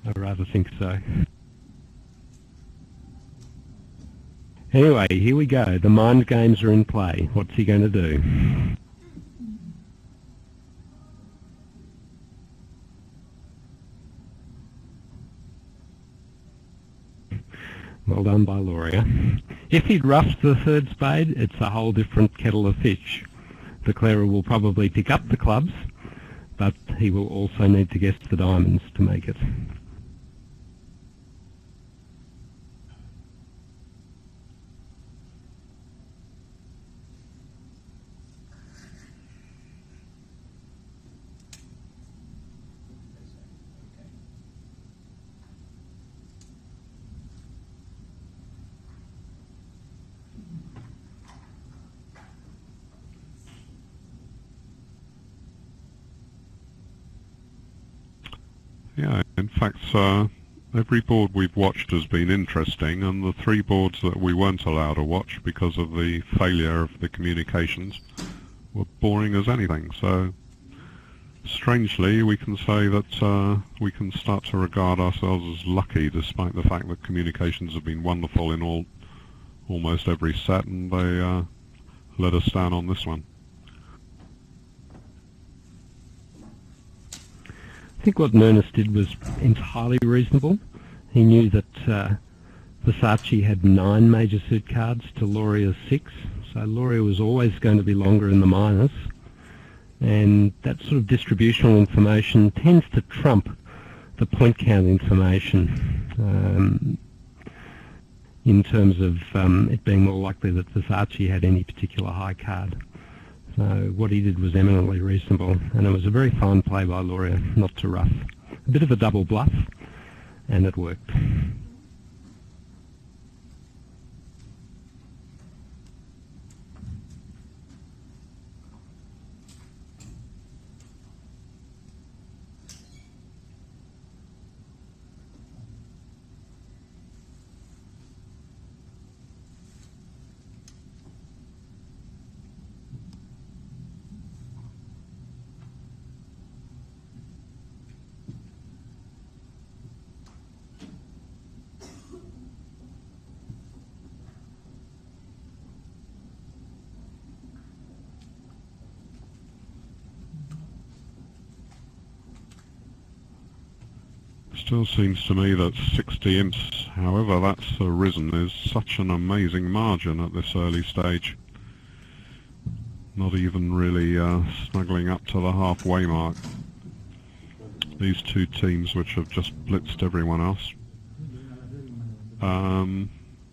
I rather think so. Anyway, here we go. The mind games are in play. What's he going to do? Well done by Loria. If he'd roughed the third spade, it's a whole different kettle of fish. The declarer will probably pick up the clubs, but he will also need to guess the diamonds to make it. Yeah, in fact, every board we've watched has been interesting, and the 3 boards that we weren't allowed to watch because of the failure of the communications were boring as anything. So, strangely, we can say that we can start to regard ourselves as lucky, despite the fact that communications have been wonderful in almost every set, and they let us down on this one. I think what Nernest did was entirely reasonable. He knew that Versace had 9 major suit cards to Loria's 6, so Loria was always going to be longer in the minors, and that sort of distributional information tends to trump the point count information in terms of it being more likely that Versace had any particular high card. So what he did was eminently reasonable, and it was a very fine play by Loria, not to rough. A bit of a double bluff, and it worked. Still seems to me that 60 imps, however that's arisen, is such an amazing margin at this early stage. Not even really snuggling up to the halfway mark. These 2 teams which have just blitzed everyone else.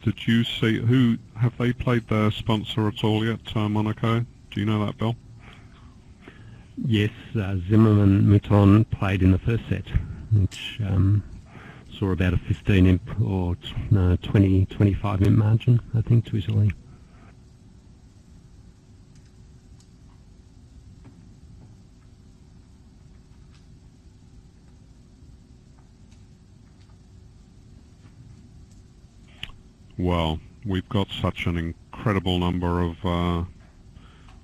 Did you see, who have they played their sponsor at all yet, Monaco? Do you know that, Bill? Yes, Zimmerman Mouton played in the first set, which saw about a 15 imp or 25 imp margin, I think, to Italy. Well, we've got such an incredible number of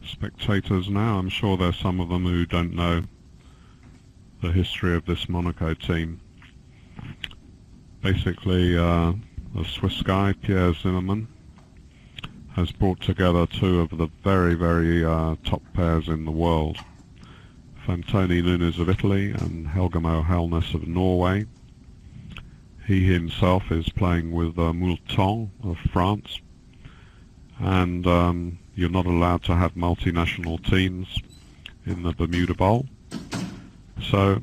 spectators now. I'm sure there's some of them who don't know the history of this Monaco team. Basically, a Swiss guy, Pierre Zimmermann, has brought together 2 of the very, very top pairs in the world. Fantoni Nunes of Italy and Helgamo Helnes of Norway. He himself is playing with Moulton of France. And you're not allowed to have multinational teams in the Bermuda Bowl. So,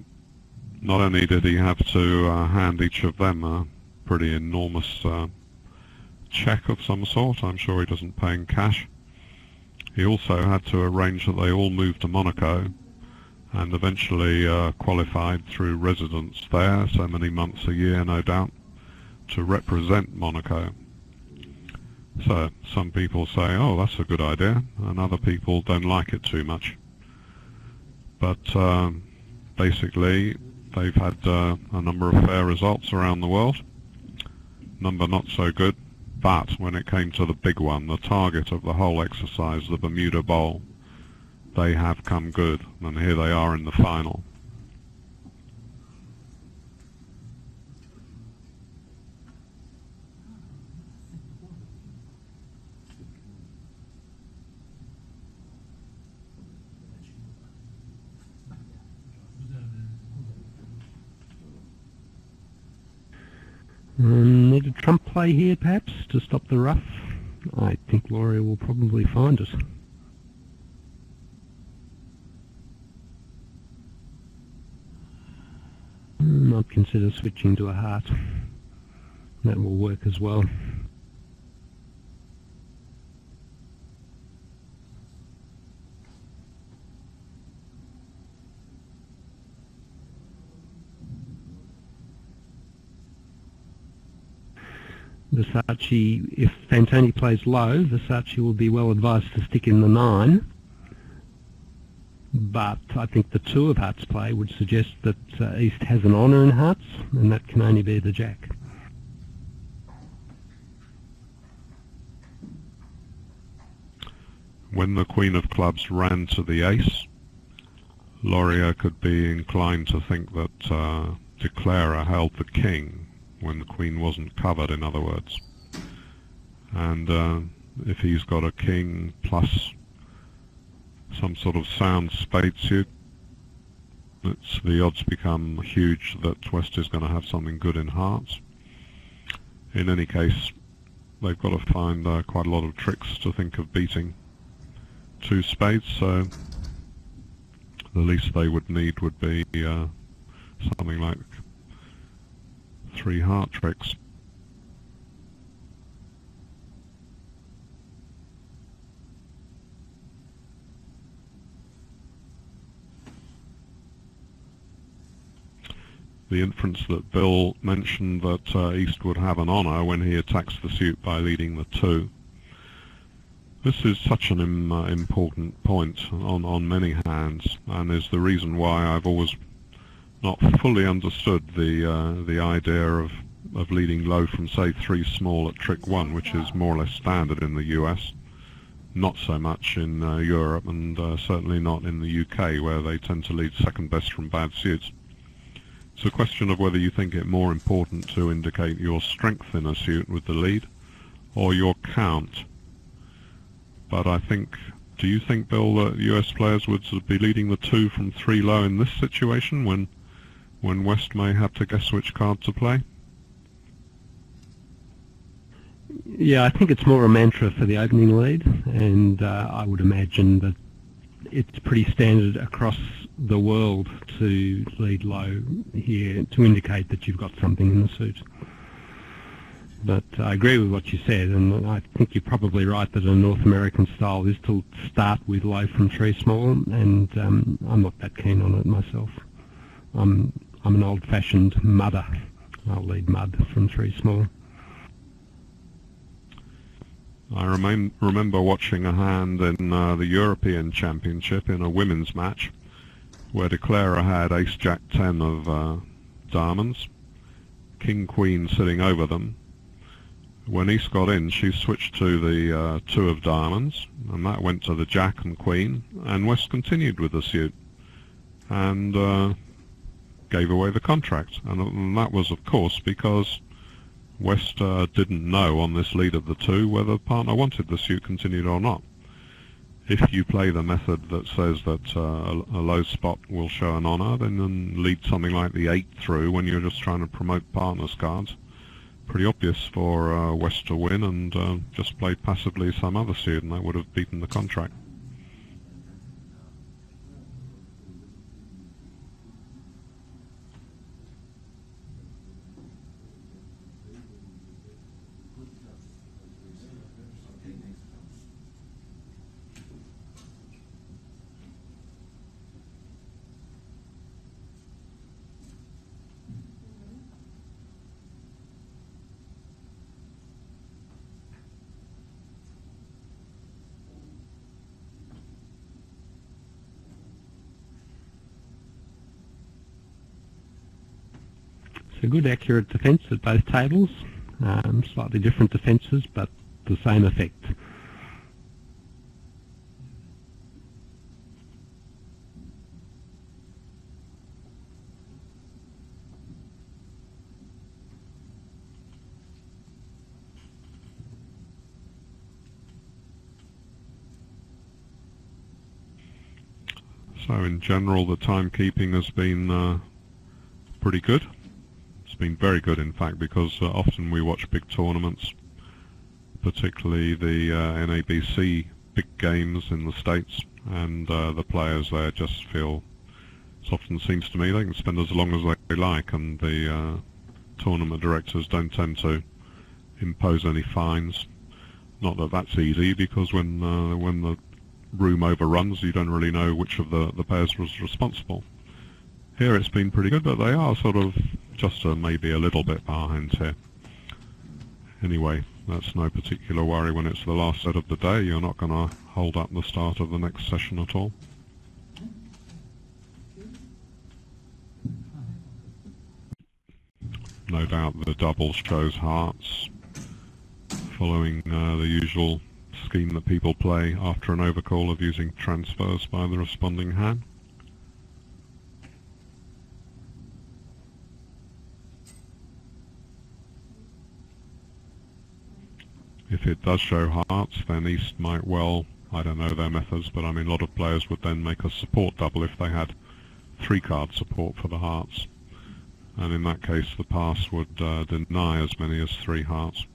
not only did he have to hand each of them a pretty enormous check of some sort, I'm sure he doesn't pay in cash, he also had to arrange that they all move to Monaco and eventually qualified through residence there, so many months a year no doubt, to represent Monaco. So some people say, oh, that's a good idea, and other people don't like it too much. But basically, they've had a number of fair results around the world. Number not so good, but when it came to the big one, the target of the whole exercise, the Bermuda Bowl, they have come good, and here they are in the final. Need a trump play here, perhaps, to stop the rough? I think Laurie will probably find it. I'd consider switching to a heart. That will work as well. Versace, if Fantoni plays low, Versace will be well advised to stick in the 9. But I think the 2 of hearts play would suggest that East has an honour in hearts, and that can only be the jack. When the Queen of Clubs ran to the ace, Laurier could be inclined to think that Declarer held the king when the Queen wasn't covered, in other words. And if he's got a king plus some sort of sound spade suit, the odds become huge that West is going to have something good in hearts. In any case, they've got to find quite a lot of tricks to think of beating 2 spades, so the least they would need would be something like 3 heart tricks. The inference that Bill mentioned that East would have an honour when he attacks the suit by leading the 2. This is such an important point on many hands, and is the reason why I've always not fully understood the idea of leading low from, say, 3 small at trick 1, which is more or less standard in the US, not so much in Europe, and certainly not in the UK, where they tend to lead second best from bad suits. It's a question of whether you think it more important to indicate your strength in a suit with the lead, or your count. But I think, do you think, Bill, that US players would be leading the 2 from 3 low in this situation when West may have to guess which card to play? Yeah, I think it's more a mantra for the opening lead, and I would imagine that it's pretty standard across the world to lead low here to indicate that you've got something in the suit. But I agree with what you said, and I think you're probably right that a North American style is to start with low from 3 small, and I'm not that keen on it myself. I'm an old-fashioned mudder. I'll lead mud from 3 small. I remember watching a hand in the European Championship in a women's match where Declarer had Ace-Jack 10 of diamonds, King-Queen sitting over them. When East got in, she switched to the 2 of diamonds, and that went to the Jack and Queen, and West continued with the suit and gave away the contract. And that was, of course, because West didn't know on this lead of the 2 whether the partner wanted the suit continued or not. If you play the method that says that a low spot will show an honour, then lead something like the 8 through when you're just trying to promote partners cards. Pretty obvious for West to win, and just play passively some other suit, and that would have beaten the contract. So good accurate defence at both tables. Slightly different defences, but the same effect. So in general, the timekeeping has been pretty good. It's been very good, in fact, because often we watch big tournaments, particularly the NABC big games in the States, and the players there just feel, it often seems to me, they can spend as long as they like, and the tournament directors don't tend to impose any fines. Not that that's easy, because when the room overruns, you don't really know which of the pairs was responsible. Here it's been pretty good, but they are sort of just maybe a little bit behind here. Anyway, that's no particular worry when it's the last set of the day. You're not going to hold up the start of the next session at all. No doubt the double shows hearts, following the usual scheme that people play after an overcall of using transfers by the responding hand. If it does show hearts, then East might well, I don't know their methods, but I mean a lot of players would then make a support double if they had 3-card support for the hearts. And in that case the pass would deny as many as 3 hearts.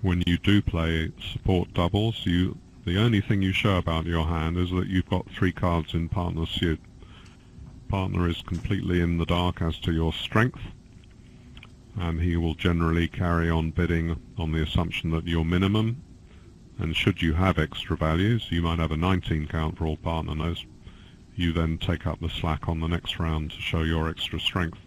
When you do play support doubles, the only thing you show about your hand is that you've got 3 cards in partner's suit. Partner is completely in the dark as to your strength, and he will generally carry on bidding on the assumption that your minimum, and should you have extra values, you might have a 19 count for all partner knows, you then take up the slack on the next round to show your extra strength.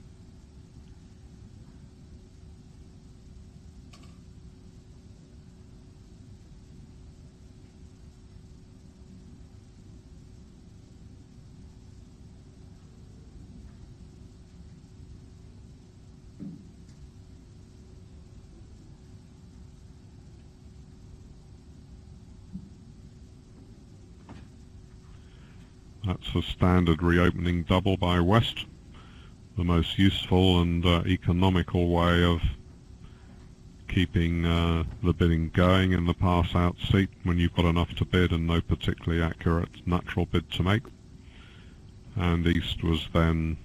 That's a standard reopening double by West, the most useful and economical way of keeping the bidding going in the pass-out seat when you've got enough to bid and no particularly accurate natural bid to make. And East was then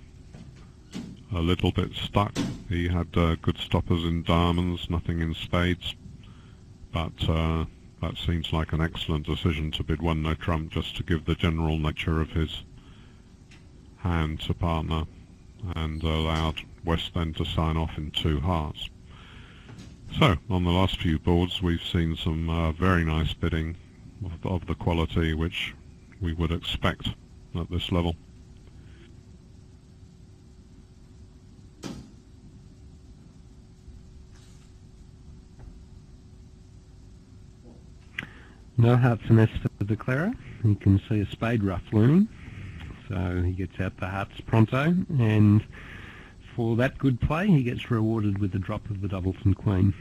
a little bit stuck. He had good stoppers in diamonds, nothing in spades, but that seems like an excellent decision to bid 1 no trump, just to give the general nature of his hand to partner, and allowed West then to sign off in 2 hearts. So on the last few boards we've seen some very nice bidding of the quality which we would expect at this level. No heart finesse for the declarer. You can see a spade ruff looming, so he gets out the hearts pronto, and for that good play he gets rewarded with the drop of the Doubleton Queen.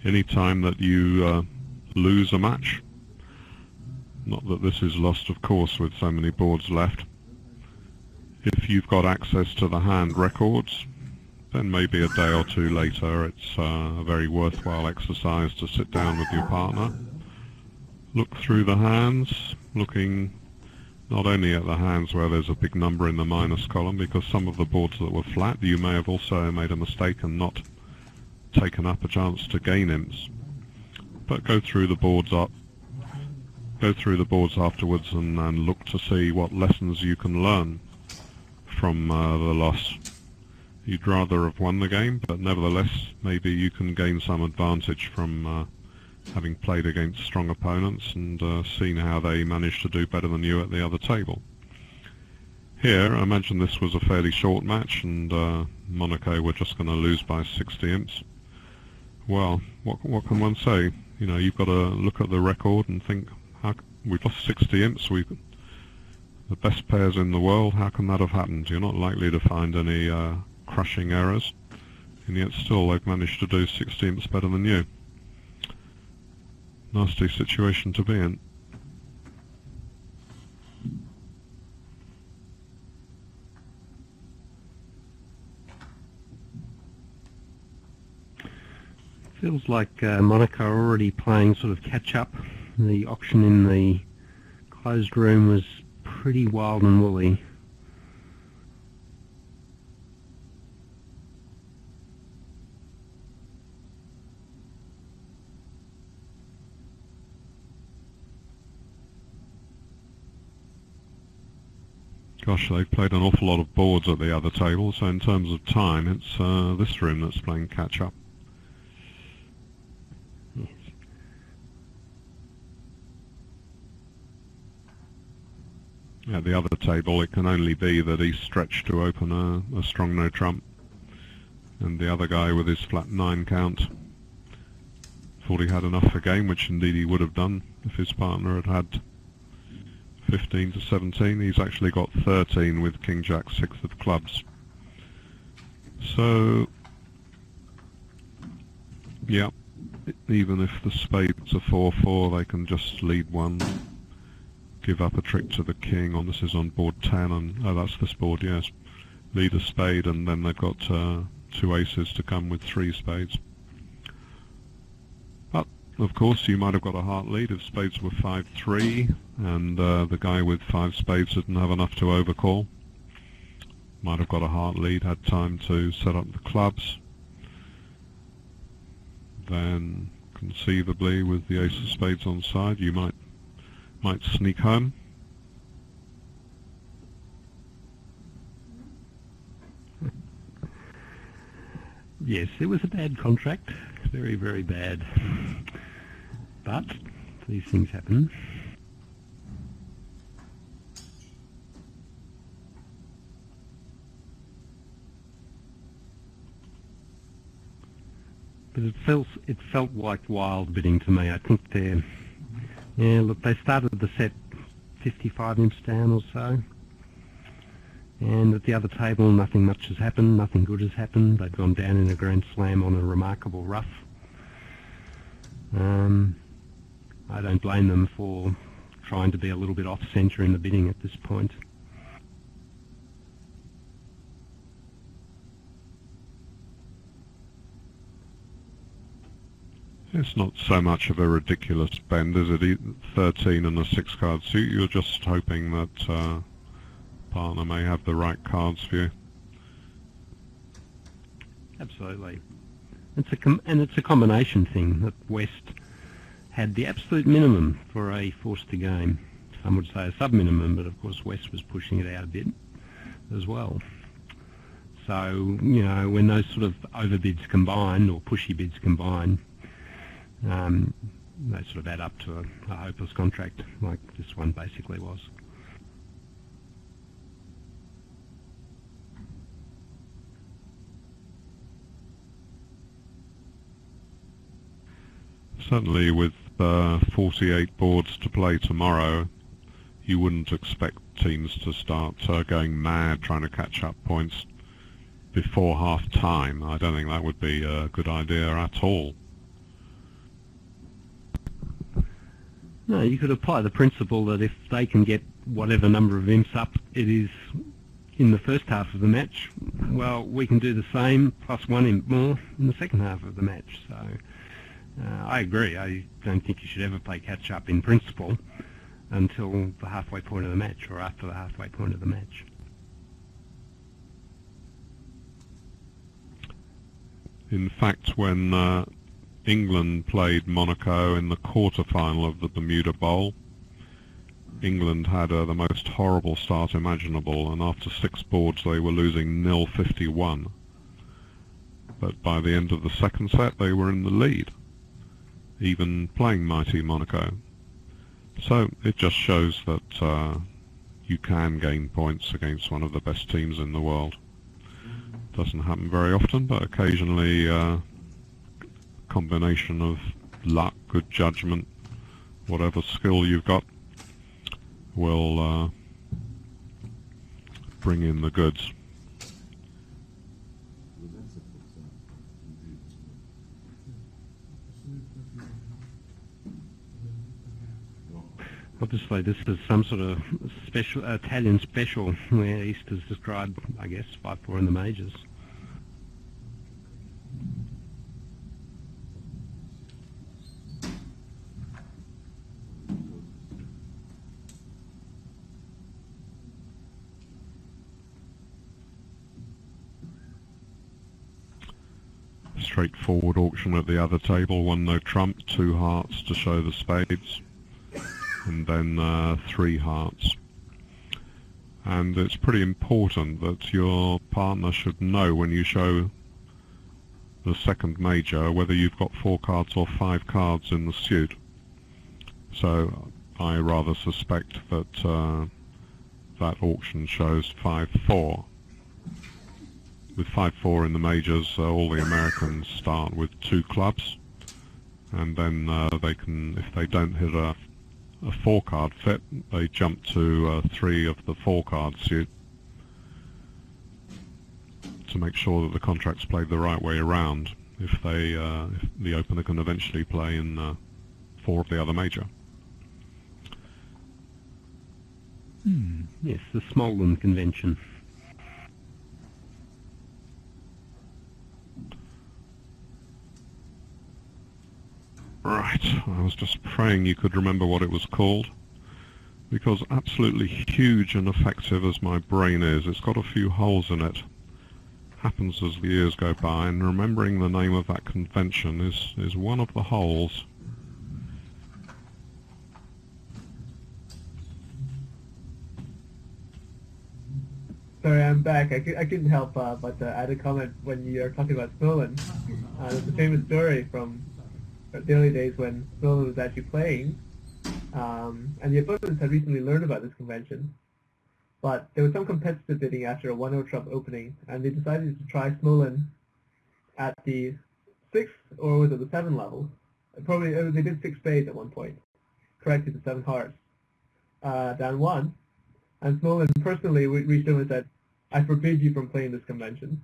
Any time that you lose a match, not that this is lost of course with so many boards left, if you've got access to the hand records, then maybe a day or two later it's a very worthwhile exercise to sit down with your partner, look through the hands, looking not only at the hands where there's a big number in the minus column, because some of the boards that were flat you may have also made a mistake and not taken up a chance to gain imps, but go through the boards afterwards and look to see what lessons you can learn from the loss. You'd rather have won the game, but nevertheless maybe you can gain some advantage from having played against strong opponents and seen how they managed to do better than you at the other table. Here, I imagine this was a fairly short match and Monaco were just going to lose by 60 imps. Well, what can one say? You know, you've got to look at the record and think, we've lost 60 imps, the best pairs in the world, how can that have happened? You're not likely to find any crushing errors, and yet still they've managed to do 60 imps better than you. Nasty situation to be in. Feels like Monaco are already playing sort of catch up. The auction in the closed room was pretty wild and woolly. Gosh, they've played an awful lot of boards at the other table, so in terms of time it's this room that's playing catch up. Yes. At the other table it can only be that he's stretched to open a strong no trump, and the other guy with his flat 9 count thought he had enough for game, which indeed he would have done if his partner had had 15 to 17. He's actually got 13 with King Jack 6 of clubs. So yeah, even if the spades are 4-4, they can just lead one, give up a trick to the king on, this is on board 10, and oh, that's this board, yes, lead a spade, and then they've got 2 aces to come with 3 spades. But of course you might have got a heart lead if spades were 5-3 and the guy with 5 spades didn't have enough to overcall. Might have got a heart lead, had time to set up the clubs. Then conceivably with the ace of spades on side you might sneak home. Yes, it was a bad contract, very, very bad. But these things happen. But it felt like wild bidding to me. I think they started the set 55 imps down or so. And at the other table, nothing much has happened, nothing good has happened. They've gone down in a grand slam on a remarkable rough. I don't blame them for trying to be a little bit off-centre in the bidding at this point. It's not so much of a ridiculous bend, is it? 13 and a 6-card suit, you're just hoping that partner may have the right cards for you. Absolutely. It's a combination thing that West had the absolute minimum for a forced-to game. Some would say a sub-minimum, but of course West was pushing it out a bit as well. So, you know, when those sort of overbids combine, or pushy bids combine, they sort of add up to a hopeless contract, like this one basically was. Certainly with 48 boards to play tomorrow, you wouldn't expect teams to start going mad trying to catch up points before half time. I don't think that would be a good idea at all. No, you could apply the principle that if they can get whatever number of imps up it is in the first half of the match, well, we can do the same plus one imp more in the second half of the match. So I agree. I don't think you should ever play catch-up in principle until the halfway point of the match or after the halfway point of the match. In fact, when England played Monaco in the quarter-final of the Bermuda Bowl, England had the most horrible start imaginable, and after 6 boards they were losing 0-51. But by the end of the second set they were in the lead, even playing mighty Monaco. So it just shows that you can gain points against one of the best teams in the world. Doesn't happen very often, but occasionally combination of luck, good judgment, whatever skill you've got will bring in the goods. Obviously this is some sort of special Italian special where East is described, I guess, 5-4 in the majors. Straightforward auction at the other table, 1 no trump, 2 hearts to show the spades, and then 3 hearts. And it's pretty important that your partner should know when you show the second major whether you've got 4 cards or 5 cards in the suit. So I rather suspect that that auction shows 5-4. With 5-4 in the majors, all the Americans start with 2 clubs, and then they can, if they don't hit a 4-card fit, they jump to 3 of the 4-card suit to make sure that the contract's played the right way around. If the opener can eventually play in 4 of the other major. Yes, the Smolden convention. Right, I was just praying you could remember what it was called, because absolutely huge and effective as my brain is, it's got a few holes in it. Happens as the years go by, and remembering the name of that convention is one of the holes. Sorry, I'm back. I couldn't help but add a comment when you are talking about Smolin. There's a famous story from the early days when Smolin was actually playing, and the opponents had recently learned about this convention. But there was some competitive bidding after a 1-0 trump opening, and they decided to try Smolin at the 6th, or was it the 7 level? Probably, they did 6 spades at one point, corrected to 7 hearts, down 1. And Smolin personally reached over and said, "I forbid you from playing this convention."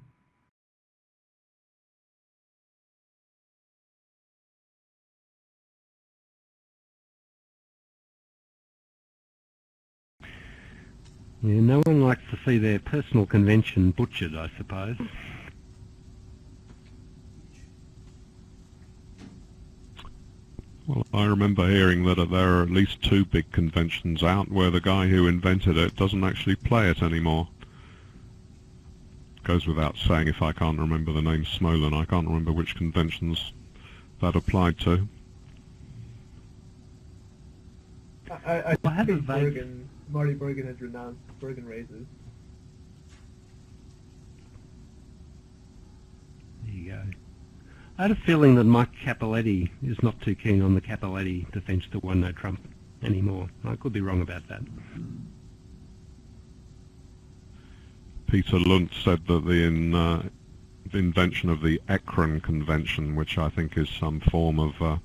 Yeah, no one likes to see their personal convention butchered, I suppose. Well, I remember hearing that there are at least 2 big conventions out where the guy who invented it doesn't actually play it anymore. Goes without saying, if I can't remember the name Smolin, I can't remember which conventions that applied to. I think Marty Bergen has renounced Bergen raises. There you go. I had a feeling that Mike Cappelletti is not too keen on the Cappelletti defence to 1 no trump anymore. I could be wrong about that. Peter Lunt said that the invention of the Ekron convention, which I think is some form of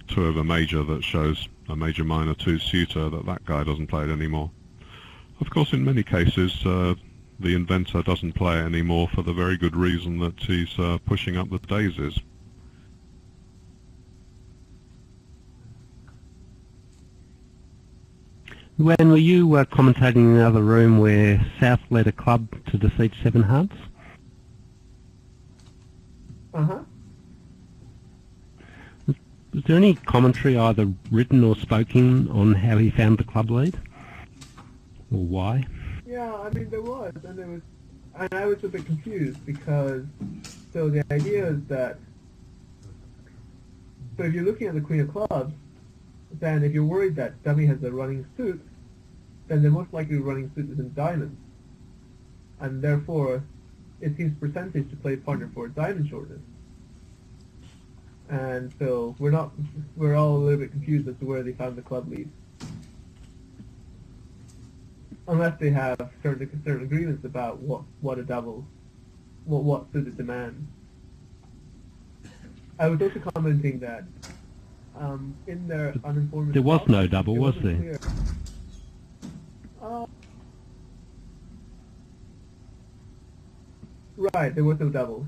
2 over major that shows a major minor 2 suitor, that guy doesn't play it anymore. Of course, in many cases the inventor doesn't play it anymore for the very good reason that he's pushing up the daisies. When were you commentating in the other room where South led a club to defeat 7 hearts? Uh-huh. Was there any commentary, either written or spoken, on how he found the club lead? Or why? Yeah, I mean, there was, and I was a bit confused because, so the idea is that, so if you're looking at the Queen of Clubs, then if you're worried that dummy has a running suit, then the most likely running suit is in diamonds. And therefore, it seems percentage to play partner for diamond shortness. And so we're all a little bit confused as to where they found the club lead. Unless they have certain agreements about what a double, what suit it demands. I was also commenting that in their uninformed... There was no double, was there? Clear. Right, there was no double.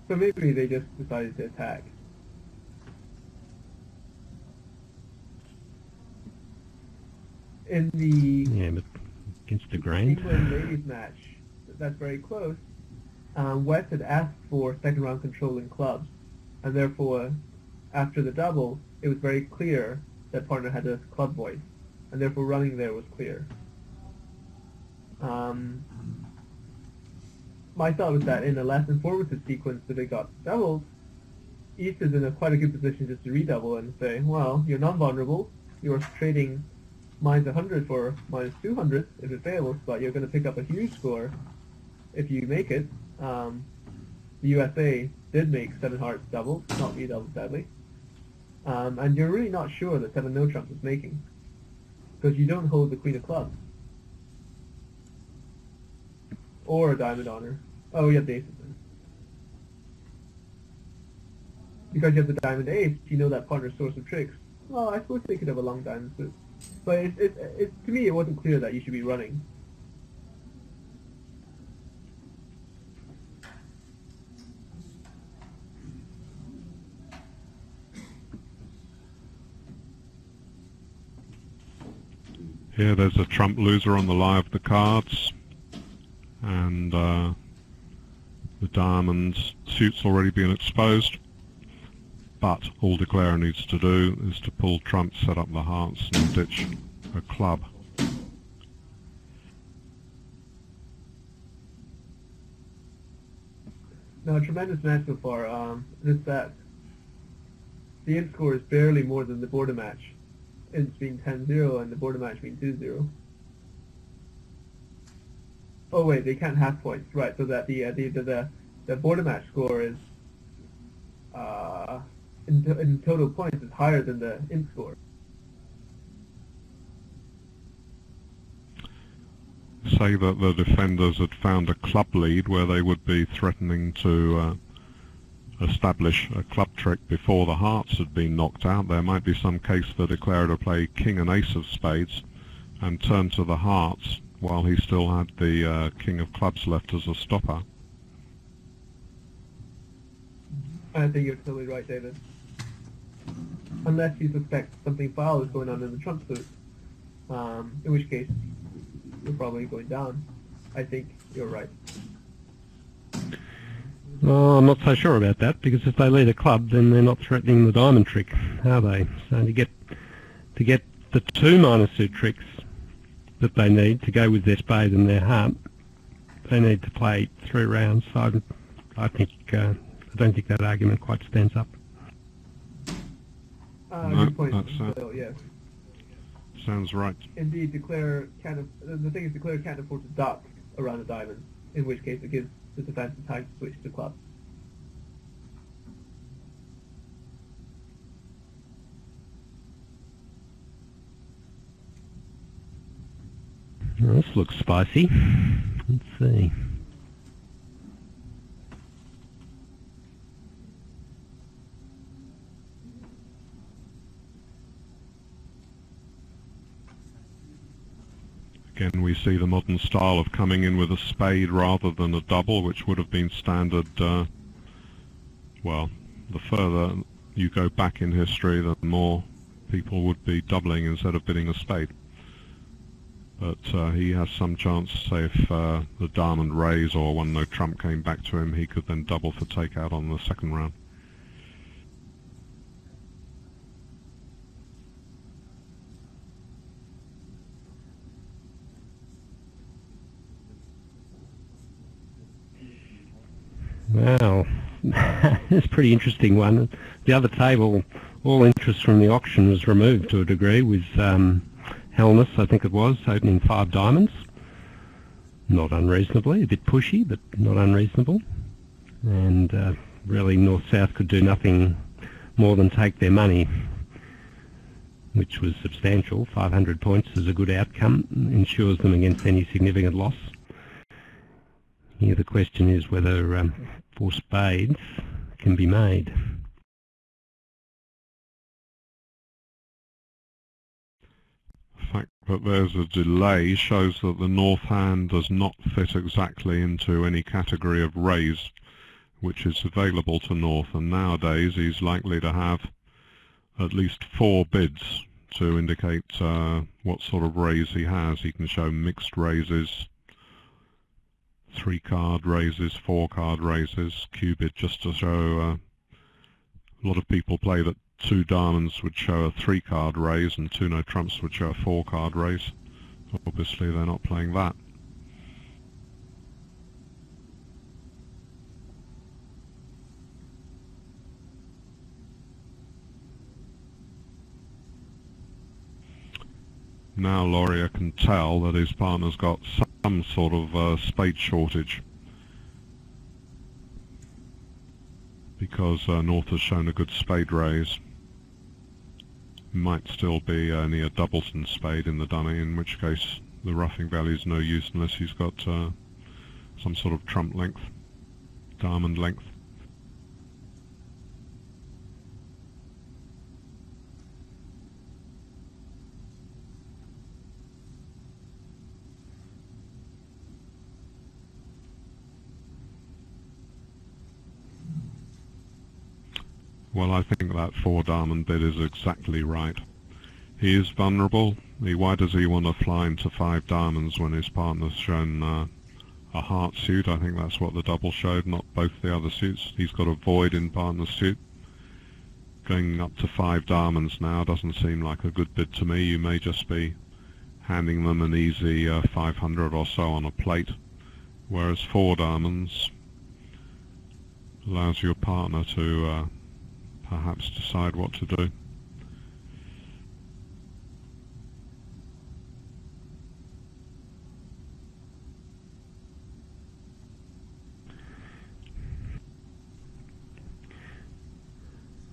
So maybe they just decided to attack. In the But against the grain. England ladies match, that's very close. West had asked for second round control in clubs, and therefore, after the double, it was very clear that partner had a club voice, and therefore running there was clear. My thought was that in the last informative sequence that they got doubled, East is in quite a good position just to redouble and say, well, you're non-vulnerable, you're trading -100 for -200 if it fails, but you're going to pick up a huge score if you make it. The USA did make 7 hearts doubles, not redoubled sadly. And you're really not sure that 7 no trumps is making, because you don't hold the Queen of Clubs. Or a diamond honor. Oh, you have the ace of them. Because you have the diamond ace, you know that partner's source of tricks. Well, I suppose they could have a long diamond suit. But to me, it wasn't clear that you should be running. Here there's a trump loser on the lie of the cards, and the diamond suit's already been exposed, but all Declarer needs to do is to pull trumps, set up the hearts, and ditch a club. Now, a tremendous match so far. Just that the end score is barely more than the border match. It's being 10-0 and the border match being 2-0. Oh wait, they count half points, right? So that the border match score is in total points is higher than the in score. Say that the defenders had found a club lead where they would be threatening to establish a club trick before the hearts had been knocked out. There might be some case for Declarer to play king and ace of spades and turn to the hearts while he still had the king of clubs left as a stopper. I think you're totally right, David. Unless you suspect something foul is going on in the trump suit, in which case you're probably going down. I think you're right. Well, I'm not so sure about that, because if they lead a club, then they're not threatening the diamond trick, are they? So to get the 2 minor suit tricks that they need to go with their spade and their heart, they need to play 3 rounds. So I don't think that argument quite stands up. No, good point. that's So, yes. Sounds right. Indeed, Declarer can't. The thing is, Declarer can't afford to duck around a diamond, in which case it gives the defense time to switch to clubs. Well, this looks spicy. Let's see. Again, we see the modern style of coming in with a spade rather than a double, which would have been standard, well, the further you go back in history, the more people would be doubling instead of bidding a spade. But he has some chance, say if the diamond raise or one no trump came back to him, he could then double for takeout on the second round. Wow, it's a pretty interesting one. The other table, all interest from the auction was removed to a degree, with Hellness, I think it was, opening 5 diamonds. Not unreasonably, a bit pushy, but not unreasonable. And really North-South could do nothing more than take their money, which was substantial. 500 points is a good outcome, ensures them against any significant loss. Here the question is whether 4 spades can be made. The fact that there's a delay shows that the north hand does not fit exactly into any category of raise which is available to north, and nowadays he's likely to have at least 4 bids to indicate what sort of raise he has. He can show mixed raises, 3-card raises, 4-card raises, Q-bid just to show a lot of people play that 2 diamonds would show a 3-card raise and 2 no trumps would show a 4-card raise. Obviously they're not playing that. Now Laurier can tell that his partner's got some sort of spade shortage, because North has shown a good spade raise. Might still be near Doubleton spade in the dummy, in which case the roughing value is no use unless he's got some sort of trump length, diamond length. Well, I think that 4 diamond bid is exactly right. He is vulnerable. Why does he want to fly into 5 diamonds when his partner's shown a heart suit? I think that's what the double showed, not both the other suits. He's got a void in partner's suit. Going up to 5 diamonds now doesn't seem like a good bid to me. You may just be handing them an easy 500 or so on a plate, whereas 4 diamonds allows your partner to perhaps decide what to do.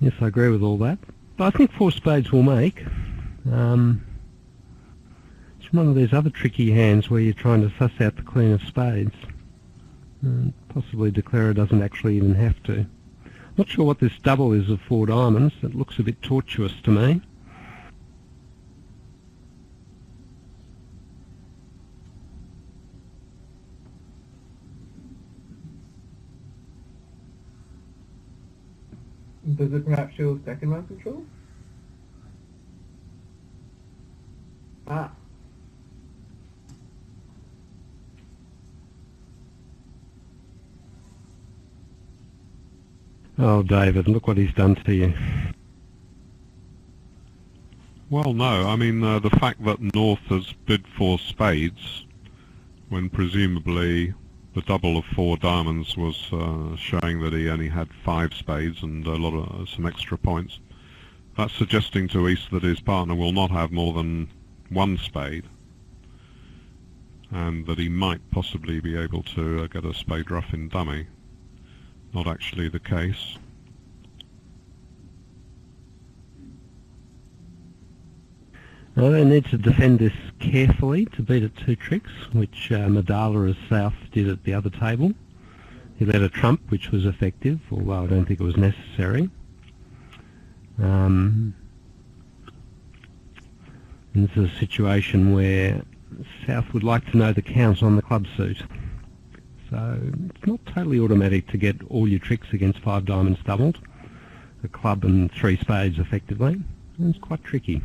Yes, I agree with all that. But I think 4 spades will make. It's one of these other tricky hands where you're trying to suss out the queen of spades. Possibly declarer doesn't actually even have to. Not sure what this double is of 4 diamonds. It looks a bit tortuous to me. Does it perhaps show second round control? Ah. Oh, David, look what he's done to you. Well, no, I mean the fact that North has bid 4 spades when presumably the double of 4 diamonds was showing that he only had 5 spades and a lot of some extra points. That's suggesting to East that his partner will not have more than 1 spade, and that he might possibly be able to get a spade ruff in dummy. Not actually the case. Well, they need to defend this carefully to beat at 2 tricks, which Madala as South did at the other table. He led a trump, which was effective, although I don't think it was necessary. This is a situation where South would like to know the count on the club suit. So it's not totally automatic to get all your tricks against 5 diamonds doubled. a club and 3 spades effectively. And it's quite tricky.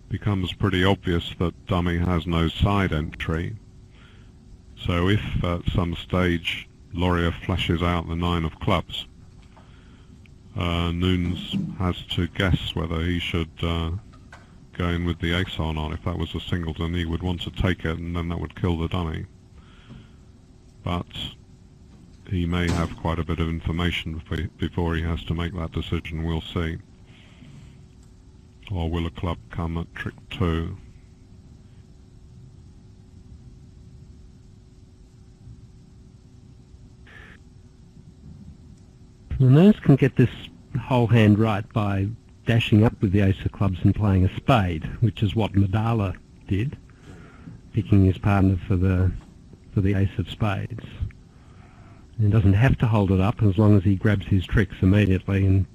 Becomes pretty obvious that dummy has no side entry. So if at some stage Laurier flashes out the 9 of clubs, Nunes has to guess whether he should go in with the ace or not. If that was a singleton, he would want to take it, and then that would kill the dummy. But he may have quite a bit of information before he has to make that decision. We'll see. Or will a club come at trick 2? And those can get this whole hand right by dashing up with the ace of clubs and playing a spade, which is what Madala did, picking his partner for the ace of spades. He doesn't have to hold it up as long as he grabs his tricks immediately and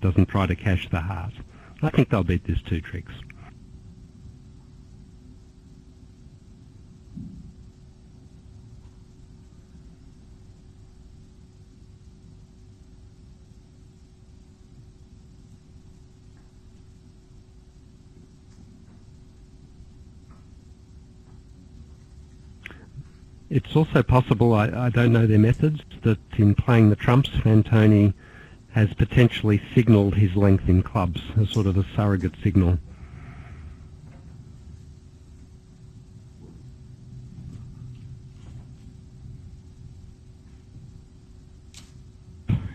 doesn't try to cash the heart. I think they'll beat this 2 tricks. It's also possible, I don't know their methods, that in playing the trumps, Fantoni has potentially signalled his length in clubs, as sort of a surrogate signal.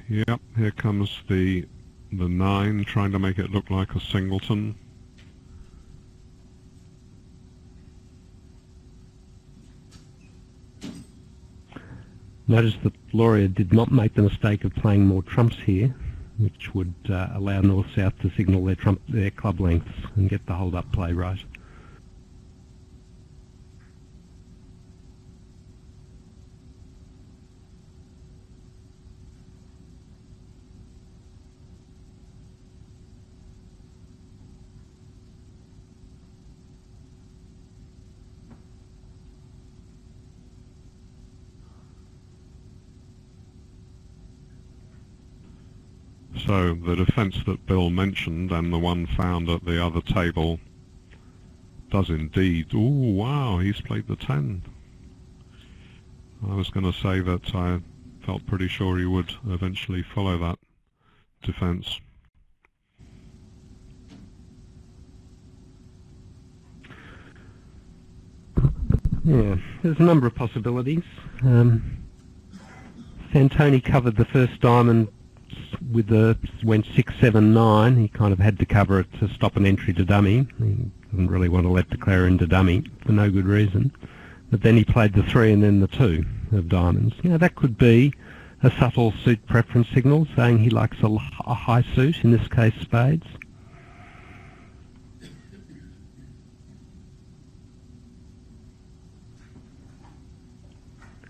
Yep, here comes the 9, trying to make it look like a singleton. Notice that Laurier did not make the mistake of playing more trumps here, which would allow North-South to signal their club lengths and get the hold-up play right. So the defence that Bill mentioned and the one found at the other table does indeed. Ooh, wow, he's played the 10. I was going to say that I felt pretty sure he would eventually follow that defence. Yeah, there's a number of possibilities. Fantoni covered the first diamond with went 6, 7, 9. He kind of had to cover it to stop an entry to dummy. He doesn't really want to let the declare into dummy for no good reason. But then he played the 3 and then the 2 of diamonds. You know, that could be a subtle suit preference signal saying he likes a high suit, in this case spades.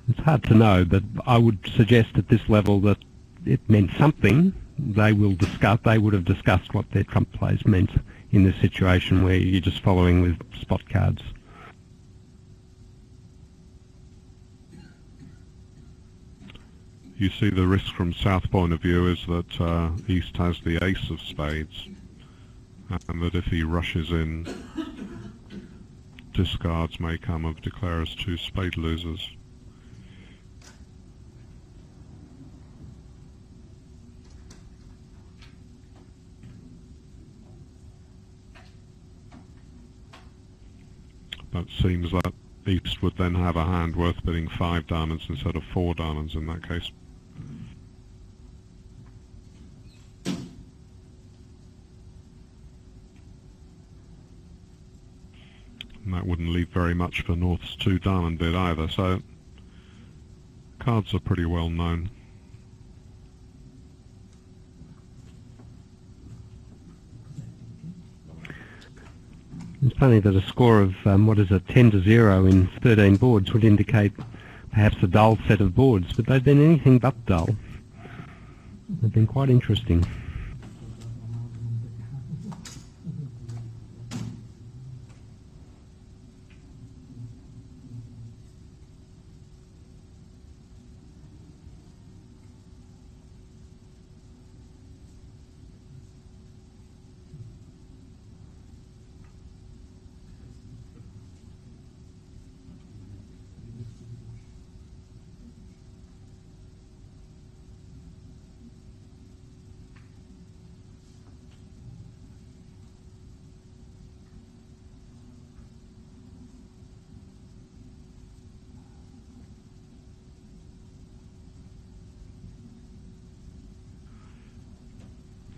It's hard to know, but I would suggest at this level that it meant something. They would have discussed what their trump plays meant in this situation where you're just following with spot cards. You see, the risk from South point of view is that East has the ace of spades, and that if he rushes in, discards may come of declare as 2 spade losers. But it seems that East would then have a hand worth bidding 5 diamonds instead of 4 diamonds in that case. And that wouldn't leave very much for North's 2 diamond bid either, so cards are pretty well known. It's funny that a score of, 10-0 in 13 boards would indicate perhaps a dull set of boards, but they've been anything but dull. They've been quite interesting.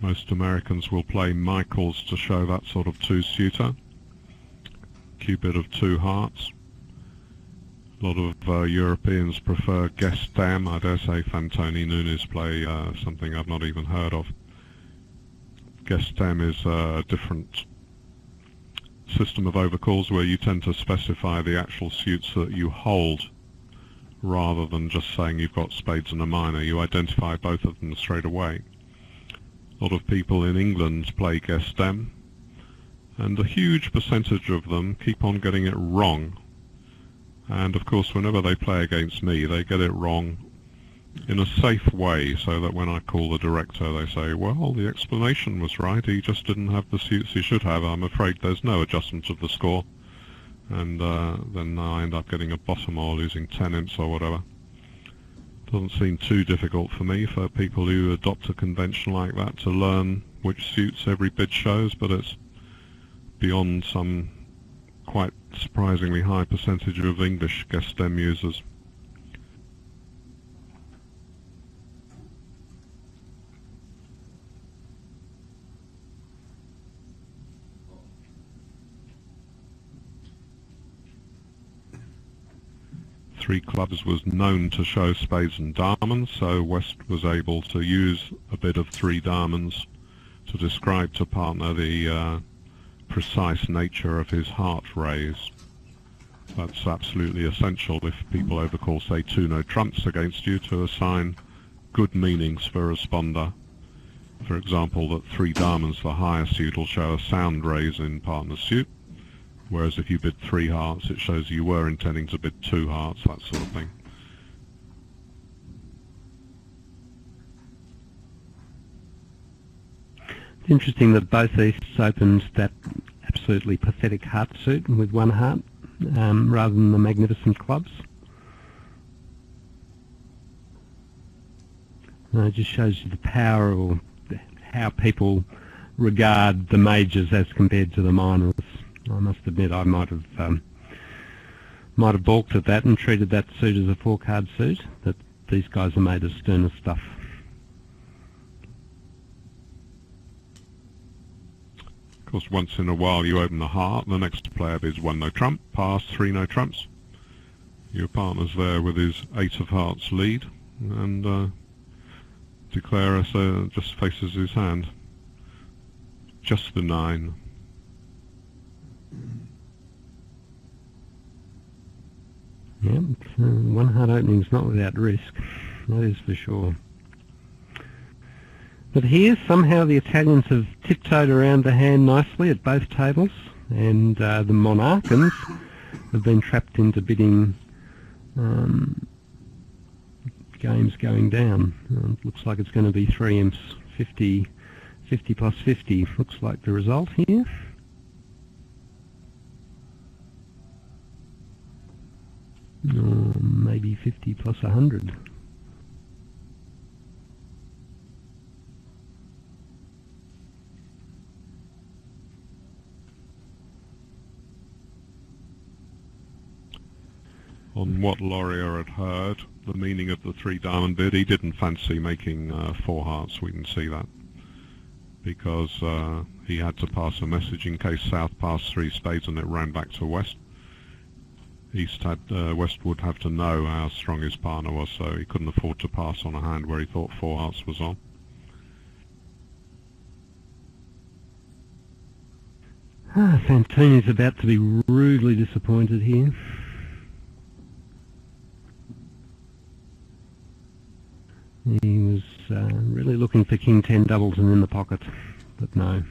Most Americans will play Michaels to show that sort of two-suitor. Cupid of 2 hearts. A lot of Europeans prefer Guest Dam. I dare say Fantoni Nunes play something I've not even heard of. Guest Dam is a different system of overcalls where you tend to specify the actual suits that you hold rather than just saying you've got spades and a minor. You identify both of them straight away. A lot of people in England play Guest Dam, and a huge percentage of them keep on getting it wrong. And of course, whenever they play against me, they get it wrong in a safe way, so that when I call the director, they say, well, the explanation was right, he just didn't have the suits he should have. I'm afraid there's no adjustment of the score. And then I end up getting a bottom or losing 10 imps or whatever. Doesn't seem too difficult for me, for people who adopt a convention like that, to learn which suits every bid shows, but it's beyond some quite surprisingly high percentage of English Guest Dem users. Three clubs was known to show spades and diamonds, so West was able to use a bit of 3 diamonds to describe to partner the precise nature of his heart raise. That's absolutely essential if people overcall, say, 2 no trumps against you, to assign good meanings for a responder. For example, that 3 diamonds, the highest suit, will show a sound raise in partner's suit, whereas if you bid 3 hearts, it shows you were intending to bid 2 hearts, that sort of thing. It's interesting that both Easts opened that absolutely pathetic heart suit with 1 heart, rather than the magnificent clubs. It just shows you the power, or how people regard the majors as compared to the minors. I must admit, I might have balked at that and treated that suit as a 4-card suit. That these guys are made of sterner stuff. Of course, once in a while you open the heart, the next player bids 1 no trump, pass 3 no trumps. Your partner's there with his 8 of hearts lead, and declare as just faces his hand. Just the 9. Yep, 1 heart opening is not without risk, that is for sure. But here, somehow the Italians have tiptoed around the hand nicely at both tables, and the Monacans have been trapped into bidding games going down. It looks like it's going to be 3 imps, 50 plus 50, looks like the result here. Or maybe 50 plus 100. On what Laurier had heard, the meaning of the 3 diamond bid, he didn't fancy making 4 hearts, we can see that, because he had to pass a message in case South passed 3 spades and it ran back to West. West would have to know how strong his partner was, so he couldn't afford to pass on a hand where he thought 4 hearts was on. Fantoni's about to be rudely disappointed here. He was really looking for King 10 doubles and in the pocket, but no.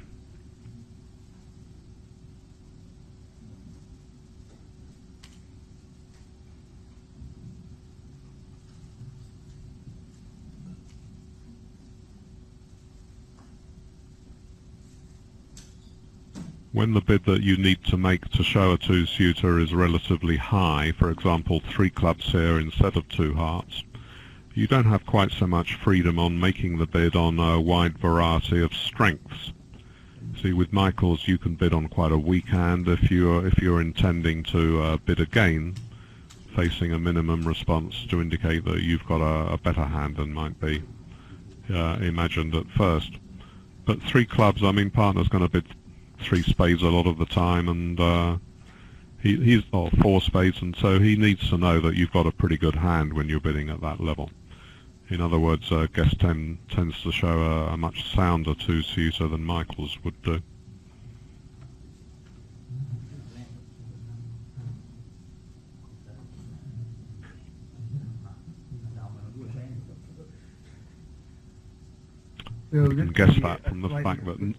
When the bid that you need to make to show a 2-suitor is relatively high, for example 3 clubs here instead of 2 hearts, you don't have quite so much freedom on making the bid on a wide variety of strengths. See, with Michaels you can bid on quite a weak hand if you're intending to bid again, facing a minimum response to indicate that you've got a better hand than might be imagined at first. But 3 clubs, I mean, partner's going to bid 3 spades a lot of the time, and he's 4 spades, and so he needs to know that you've got a pretty good hand when you're bidding at that level. In other words, guess 10 tends to show a much sounder 2-suiter than Michael's would do. So You can guess that from the fact that...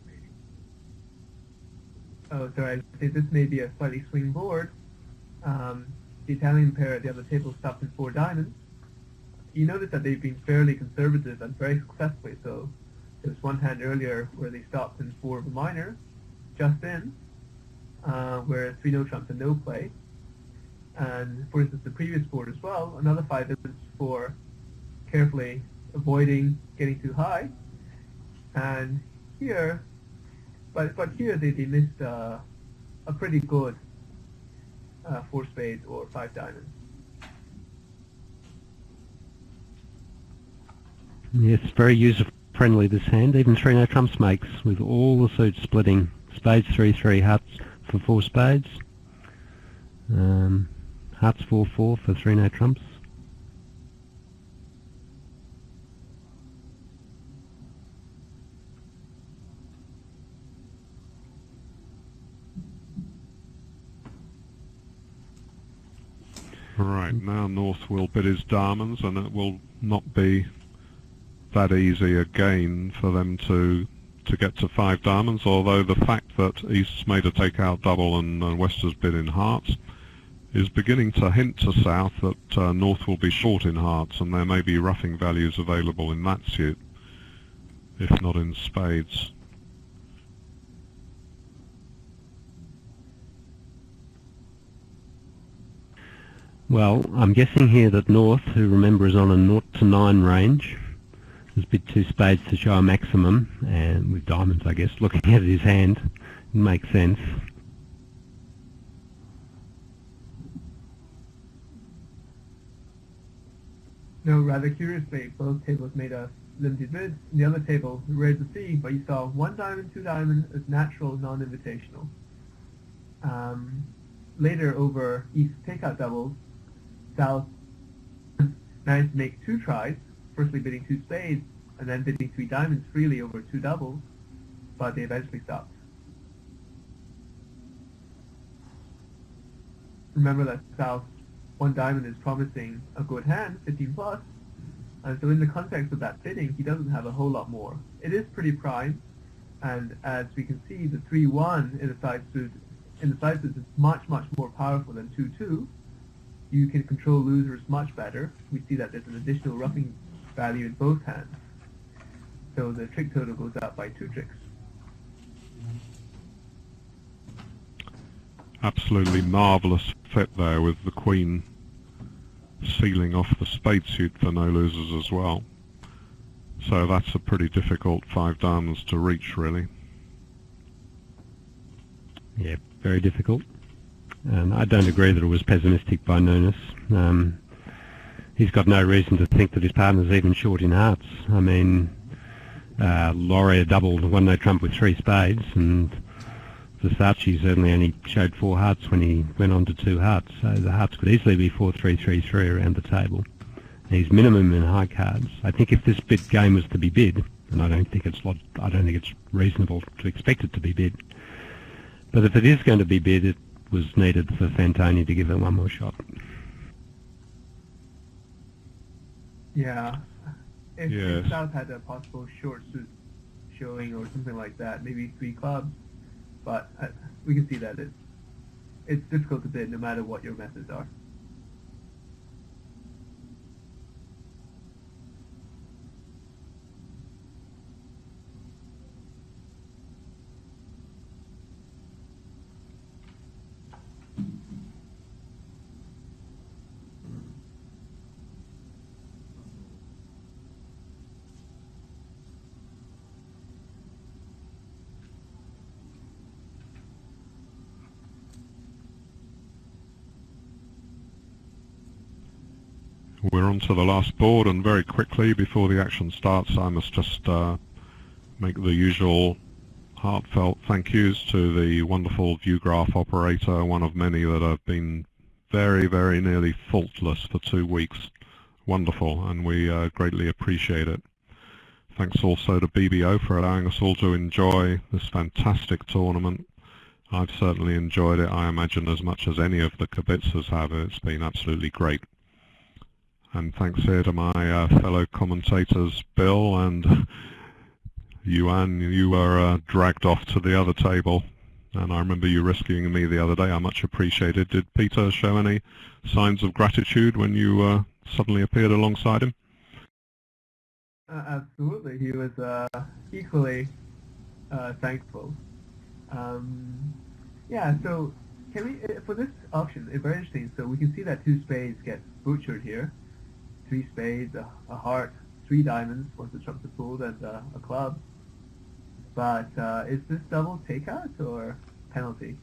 Oh, sorry. This may be a slightly swing board. The Italian pair at the other table stopped in 4 diamonds. You notice that they've been fairly conservative and very successfully so. There was one hand earlier where they stopped in 4 of a minor, just in, where 3 no trumps and no play. And for instance, the previous board as well, another 5 diamonds for carefully avoiding getting too high. And here, but here they missed a pretty good 4 spades or 5 diamonds. Yes, very user-friendly this hand. Even 3 no trumps makes with all the suits splitting. Spades 3-3, hearts for 4 spades. Hearts 4-4 for 3 no trumps. Right, now North will bid his diamonds, and it will not be that easy again for them to get to 5 diamonds, although the fact that East's made a takeout double and West has bid in hearts is beginning to hint to South that North will be short in hearts, and there may be roughing values available in that suit, if not in spades. Well, I'm guessing here that North, who remember is on a 0 to 9 range, has bid 2 spades to show a maximum, and with diamonds, I guess, looking at his hand, it makes sense. No, rather curiously, both tables made a limited bids. In the other table, rare to see, but you saw 1 diamond, 2 diamond as natural, non-invitational. Later, over East takeout doubles, South managed to make 2 tries, firstly bidding 2 spades, and then bidding 3 diamonds freely over 2 doubles, but they eventually stopped. Remember that South's 1 diamond is promising a good hand, 15 plus, and so in the context of that bidding, he doesn't have a whole lot more. It is pretty prime, and as we can see, the 3-1 in the side suit is much, much more powerful than 2-2. You can control losers much better. We see that there's an additional roughing value in both hands. So the trick total goes up by 2 tricks. Absolutely marvellous fit there with the Queen sealing off the spade suit for no losers as well. So that's a pretty difficult 5 diamonds to reach, really. Yeah, very difficult. And I don't agree that it was pessimistic by Nunes. He's got no reason to think that his partner's even short in hearts. I mean, Laurie doubled 1 no trump with 3 spades, and Versace certainly only showed 4 hearts when he went on to 2 hearts. So the hearts could easily be 4-3-3-3 around the table. And he's minimum in high cards. I think if this bid game was to be bid, and I don't think it's reasonable to expect it to be bid, but if it is going to be bid, it was needed for Fantoni to give it one more shot. Yeah. If Yes. South had a possible short suit showing or something like that, maybe 3 clubs, but we can see that it's difficult to bid no matter what your methods are. We're on to the last board, and very quickly before the action starts I must just make the usual heartfelt thank yous to the wonderful ViewGraph operator, one of many that have been very, very nearly faultless for 2 weeks. Wonderful, and we greatly appreciate it. Thanks also to BBO for allowing us all to enjoy this fantastic tournament. I've certainly enjoyed it, I imagine, as much as any of the kibitzers have. It's been absolutely great. And thanks here to my fellow commentators, Bill and Yuan. You were dragged off to the other table, and I remember you rescuing me the other day. I much appreciated. Did Peter show any signs of gratitude when you suddenly appeared alongside him? Absolutely, he was equally thankful. Yeah, so can we, for this auction, it's very interesting. So we can see that 2 spades get butchered here. 3 spades, a heart, 3 diamonds once the trumps are pulled, and a club. But is this double takeout or penalty?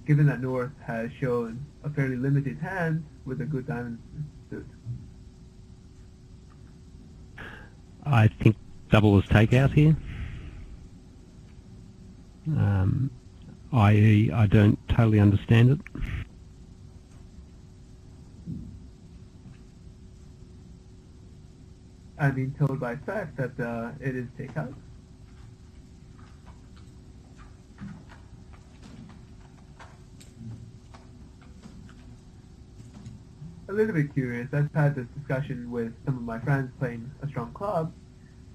Given that North has shown a fairly limited hand with a good diamond suit. I think double is takeout here. I.e., I don't totally understand it. I'm being told by fact that it is takeout. A little bit curious. I've had this discussion with some of my friends playing a strong club,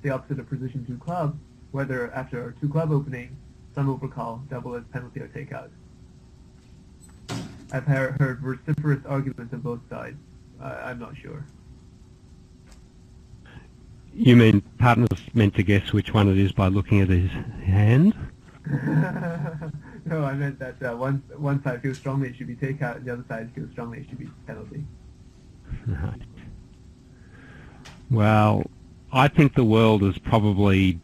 the opposite of position 2 club, whether after a 2 club opening, some will call double as penalty or takeout. I've heard vociferous arguments on both sides. I'm not sure. You mean partner's meant to guess which one it is by looking at his hand? No, I meant that one side feels strongly it should be takeout, and the other side feels strongly it should be penalty. Right. Well, I think the world has probably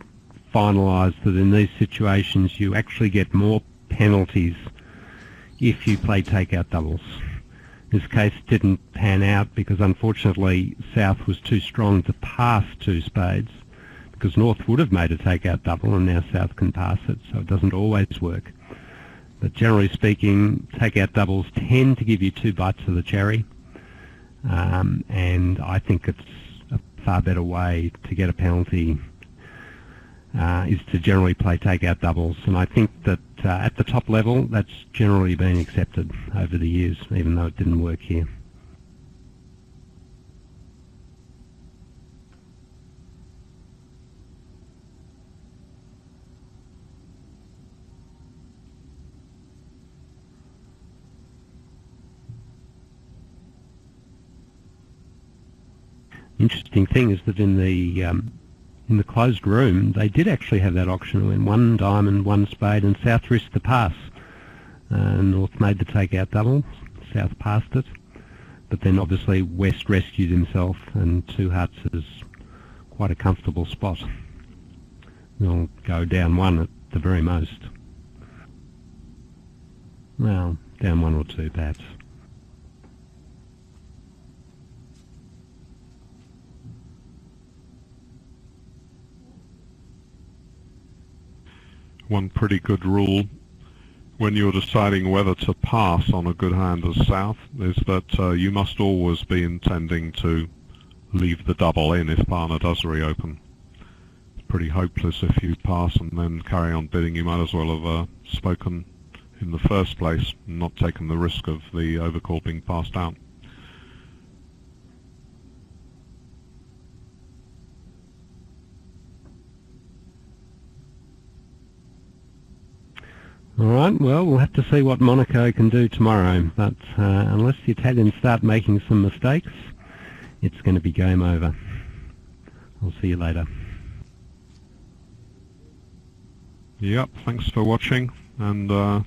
finalised that in these situations you actually get more penalties if you play takeout doubles. This case didn't pan out because unfortunately South was too strong to pass 2 spades, because North would have made a takeout double and now South can pass it, so it doesn't always work. But generally speaking, takeout doubles tend to give you 2 bites of the cherry, and I think it's a far better way to get a penalty is to generally play takeout doubles, and I think that at the top level that's generally been accepted over the years, even though it didn't work here. Interesting thing is that in the closed room, they did actually have that auction when 1 diamond, 1 spade, and South risked the pass. North made the takeout double, South passed it, but then obviously West rescued himself, and 2 hearts is quite a comfortable spot. They'll go down 1 at the very most. Well, down 1 or 2 perhaps. One pretty good rule when you're deciding whether to pass on a good hand as South is that you must always be intending to leave the double in if partner does reopen. It's pretty hopeless if you pass and then carry on bidding. You might as well have spoken in the first place and not taken the risk of the overcall being passed out. All right, well, we'll have to see what Monaco can do tomorrow, but unless the Italians start making some mistakes, it's going to be game over. I'll see you later. Yep, thanks for watching, and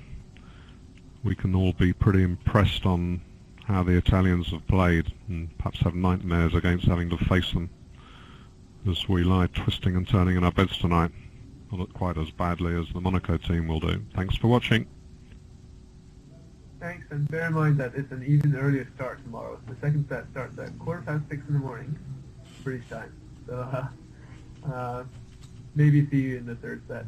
we can all be pretty impressed on how the Italians have played, and perhaps have nightmares against having to face them as we lie twisting and turning in our beds tonight. Not quite as badly as the Monaco team will do. Thanks for watching. Thanks, and bear in mind that it's an even earlier start tomorrow. The second set starts at 6:15 in the morning, British time. So Maybe see you in the third set.